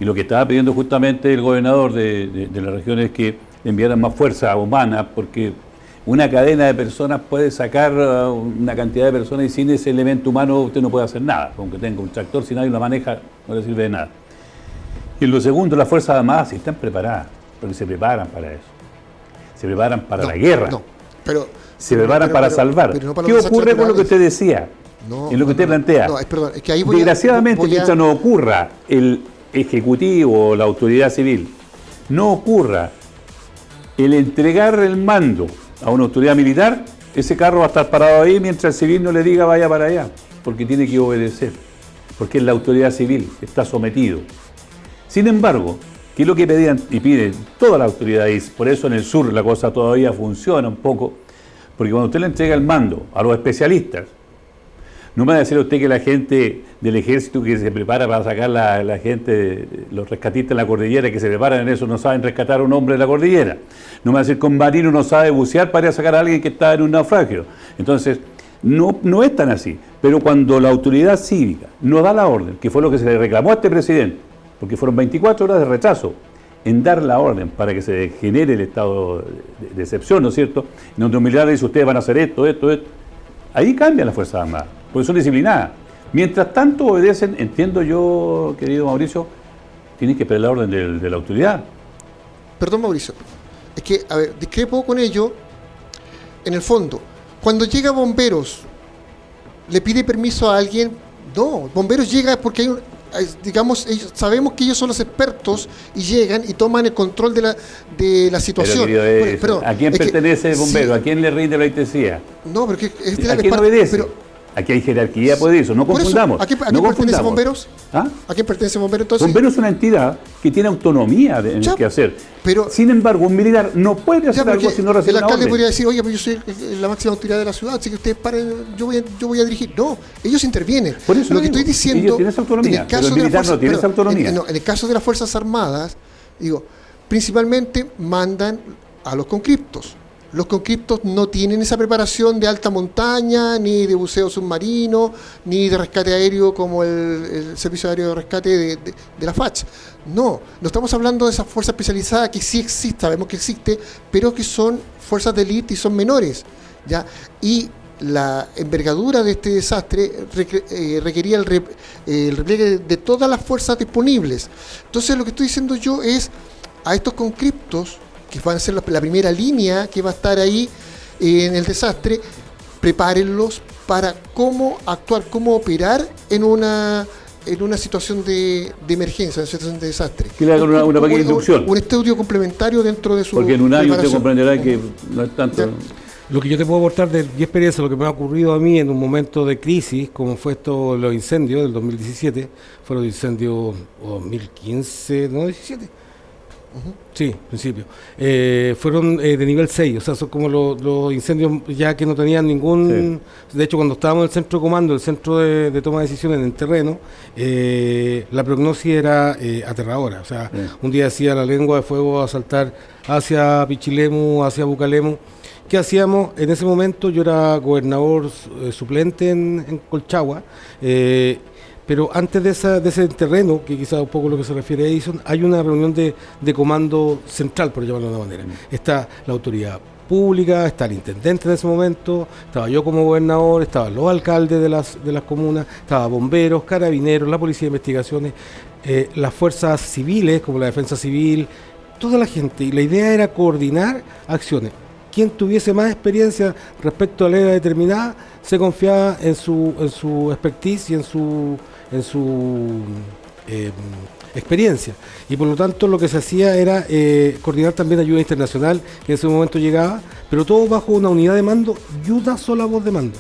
Y lo que estaba pidiendo justamente el gobernador de la región es que enviaran más fuerza humana, porque una cadena de personas puede sacar una cantidad de personas y sin ese elemento humano usted no puede hacer nada. Aunque tenga un tractor, si nadie lo maneja, no le sirve de nada. Y en lo segundo, las Fuerzas Armadas sí están preparadas, porque se preparan para eso. Se preparan para la guerra. Se preparan para salvar. No para ¿qué ocurre con lo que usted decía? En lo que usted plantea. Es que ahí desgraciadamente, mientras no ocurra el Ejecutivo o la autoridad civil, no ocurra el entregar el mando a una autoridad militar, ese carro va a estar parado ahí mientras el civil no le diga vaya para allá, porque tiene que obedecer, porque es la autoridad civil, está sometido. Sin embargo, ¿qué es lo que pedían y piden todas las autoridades? Por eso en el sur la cosa todavía funciona un poco, porque cuando usted le entrega el mando a los especialistas, no me va a decir usted que la gente del ejército que se prepara para sacar la gente, los rescatistas en la cordillera, que se preparan en eso, no saben rescatar a un hombre de la cordillera. No me va a decir que un marino no sabe bucear para ir a sacar a alguien que está en un naufragio. Entonces, no es tan así. Pero cuando la autoridad cívica no da la orden, que fue lo que se le reclamó a este presidente, porque fueron 24 horas de retraso en dar la orden para que se genere el estado de excepción, ¿no es cierto? Y donde un militar dice, ustedes van a hacer esto. Ahí cambian las Fuerzas Armadas, porque son disciplinadas. Mientras tanto obedecen, entiendo yo, querido Mauricio, tienen que esperar la orden de la autoridad. Perdón, Mauricio, es que, a ver, discrepo con ello. En el fondo, cuando llega Bomberos, ¿le pide permiso a alguien? No, Bomberos llega porque digamos, sabemos que ellos son los expertos y llegan y toman el control de la situación. Pero, ¿a quién pertenece el bombero? Sí. ¿A quién le rinde la pleitesía? No, pero ¿a quién obedece? Aquí hay jerarquía, por eso, no confundamos. ¿A quién pertenece Bomberos? ¿Ah? ¿A quién pertenece Bomberos entonces? Bomberos es una entidad que tiene autonomía en el que hacer. Pero, sin embargo, un militar no puede hacer algo si no recibe una orden. El alcalde podría decir, oye, pues yo soy la máxima autoridad de la ciudad, así que ustedes paren, yo voy a dirigir. No, ellos intervienen. Por eso lo que estoy diciendo, ellos tienen esa autonomía, pero el militar no tiene esa autonomía. En el caso de las Fuerzas Armadas, digo, principalmente mandan a los conscriptos. Los conscriptos no tienen esa preparación de alta montaña, ni de buceo submarino, ni de rescate aéreo como el Servicio Aéreo de Rescate de la FACH. No estamos hablando de esa fuerza especializada que sí existe, sabemos que existe, pero que son fuerzas de élite y son menores, ¿ya? Y la envergadura de este desastre requería el repliegue de todas las fuerzas disponibles. Entonces lo que estoy diciendo yo es a estos conscriptos, que van a ser la primera línea que va a estar ahí en el desastre, prepárenlos para cómo actuar, cómo operar en una situación de emergencia, en una situación de desastre. Que le hagan una pequeña inducción. Un estudio complementario dentro de su porque en un año usted comprenderá que no es tanto. Lo que yo te puedo aportar de mi experiencia, lo que me ha ocurrido a mí en un momento de crisis, como fue los incendios del 2017, fueron los incendios 2015, no 17. Sí, principio. Fueron de nivel 6, o sea, son como los incendios ya que no tenían ningún... Sí. De hecho, cuando estábamos en el centro de comando, el centro de toma de decisiones en el terreno, la prognosis era aterradora. O sea, un día decía la lengua de fuego a saltar hacia Pichilemu, hacia Bucalemu. ¿Qué hacíamos? En ese momento yo era gobernador suplente en Colchagua, pero antes de ese terreno, que quizás un poco lo que se refiere a Edison, hay una reunión de comando central, por llamarlo de una manera. Está la autoridad pública, está el intendente en ese momento, estaba yo como gobernador, estaban los alcaldes de las comunas, estaban bomberos, carabineros, la policía de investigaciones, las fuerzas civiles, como la defensa civil, toda la gente. Y la idea era coordinar acciones. Quien tuviese más experiencia respecto a la edad determinada, se confiaba en su expertise y en su experiencia. Y por lo tanto lo que se hacía era coordinar también ayuda internacional, que en ese momento llegaba, pero todo bajo una unidad de mando y una sola voz de mando.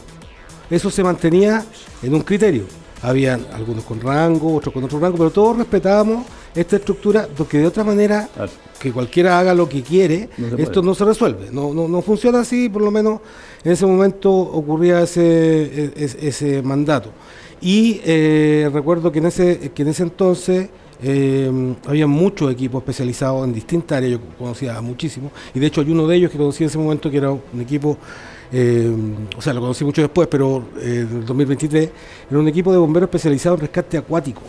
Eso se mantenía en un criterio. habían algunos con rango, otros con otro rango, pero todos respetábamos esta estructura, porque de otra manera, que cualquiera haga lo que quiere, esto no se resuelve, no funciona así, por lo menos en ese momento ocurría ese mandato. Y recuerdo que en ese entonces había muchos equipos especializados en distintas áreas, yo conocía muchísimo, y de hecho hay uno de ellos que conocí en ese momento que era un equipo, o sea, lo conocí mucho después, pero en el 2023, era un equipo de bomberos especializado en rescate acuático,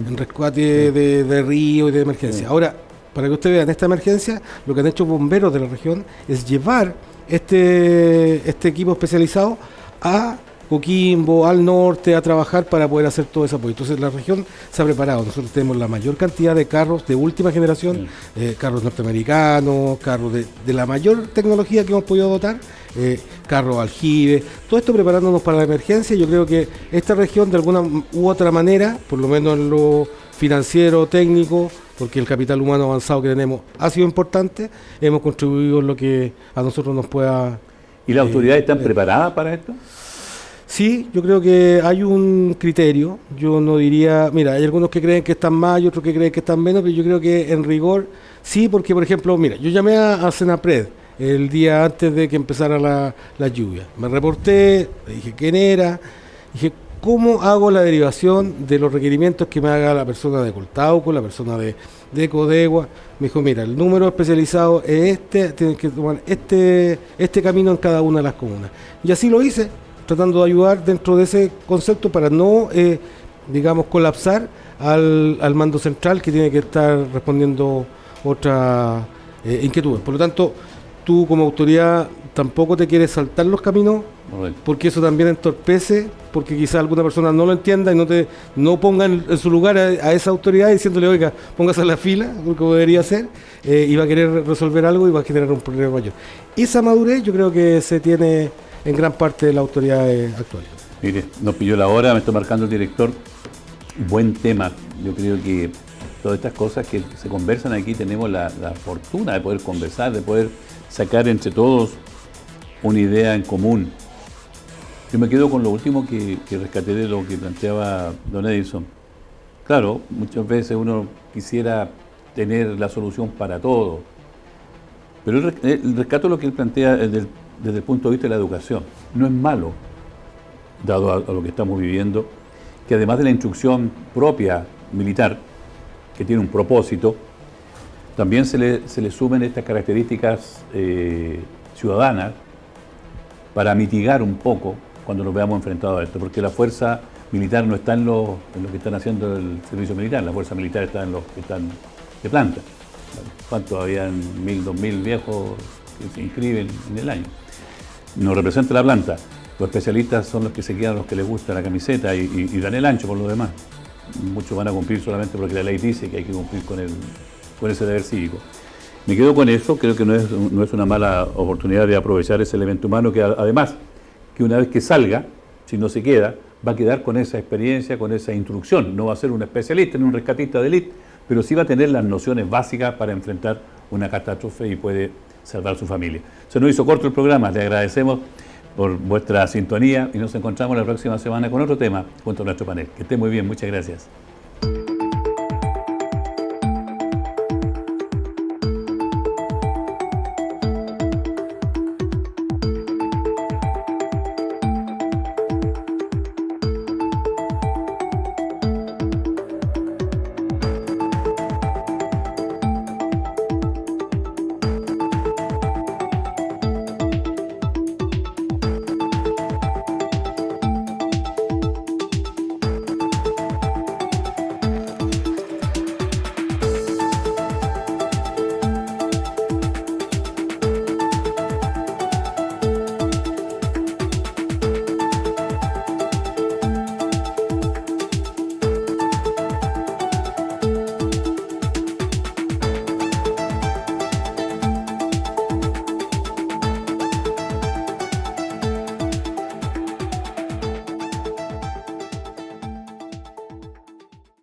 en rescate de río y de emergencia. Ahora, para que ustedes vean, esta emergencia, lo que han hecho bomberos de la región es llevar este equipo especializado a Coquimbo, al norte, a trabajar para poder hacer todo ese apoyo. Entonces la región se ha preparado. Nosotros tenemos la mayor cantidad de carros de última generación, carros norteamericanos, carros de la mayor tecnología que hemos podido dotar, carros aljibe, todo esto preparándonos para la emergencia. Yo creo que esta región de alguna u otra manera, por lo menos en lo financiero, técnico, porque el capital humano avanzado que tenemos ha sido importante, hemos contribuido en lo que a nosotros nos pueda... ¿Y las autoridades están preparadas para esto? Sí, yo creo que hay un criterio. Yo no diría, mira, hay algunos que creen que están más y otros que creen que están menos, pero yo creo que en rigor sí, porque por ejemplo, mira, yo llamé a Senapred el día antes de que empezara la lluvia. Me reporté, le dije quién era, dije, ¿cómo hago la derivación de los requerimientos que me haga la persona de Coltauco, la persona de Codegua? Me dijo, mira, el número especializado es tienes que tomar este camino en cada una de las comunas. Y así lo hice, tratando de ayudar dentro de ese concepto para no, digamos, colapsar al mando central que tiene que estar respondiendo otras inquietudes. Por lo tanto, tú como autoridad tampoco te quieres saltar los caminos, porque eso también entorpece, porque quizás alguna persona no lo entienda y no ponga en su lugar a esa autoridad diciéndole, oiga, póngase en la fila, como debería ser, y va a querer resolver algo y va a generar un problema mayor. Esa madurez yo creo que se tiene en gran parte de las autoridades actuales. Mire, nos pilló la hora, me está marcando el director. Buen tema. Yo creo que todas estas cosas que se conversan aquí, tenemos la fortuna de poder conversar, de poder sacar entre todos una idea en común. Yo me quedo con lo último que rescaté de lo que planteaba don Edison. Claro, muchas veces uno quisiera tener la solución para todo, pero el rescato lo que él plantea desde el punto de vista de la educación. No es malo, dado a lo que estamos viviendo, que además de la instrucción propia militar, que tiene un propósito, también se le sumen estas características ciudadanas para mitigar un poco cuando nos veamos enfrentados a esto, porque la fuerza militar no está en lo que están haciendo el servicio militar, la fuerza militar está en los que están de planta. ¿Cuántos habían? 1.000, 2.000 viejos que se inscriben en el año. No representa la planta. Los especialistas son los que se quedan, los que les gusta la camiseta y dan el ancho por lo demás. Muchos van a cumplir solamente porque la ley dice que hay que cumplir con ese deber cívico. Me quedo con eso, creo que no es una mala oportunidad de aprovechar ese elemento humano que además, que una vez que salga, si no se queda, va a quedar con esa experiencia, con esa instrucción. No va a ser un especialista ni un rescatista de élite, pero sí va a tener las nociones básicas para enfrentar una catástrofe y puede salvar su familia. Se nos hizo corto el programa, le agradecemos por vuestra sintonía y nos encontramos la próxima semana con otro tema junto a nuestro panel. Que esté muy bien, muchas gracias.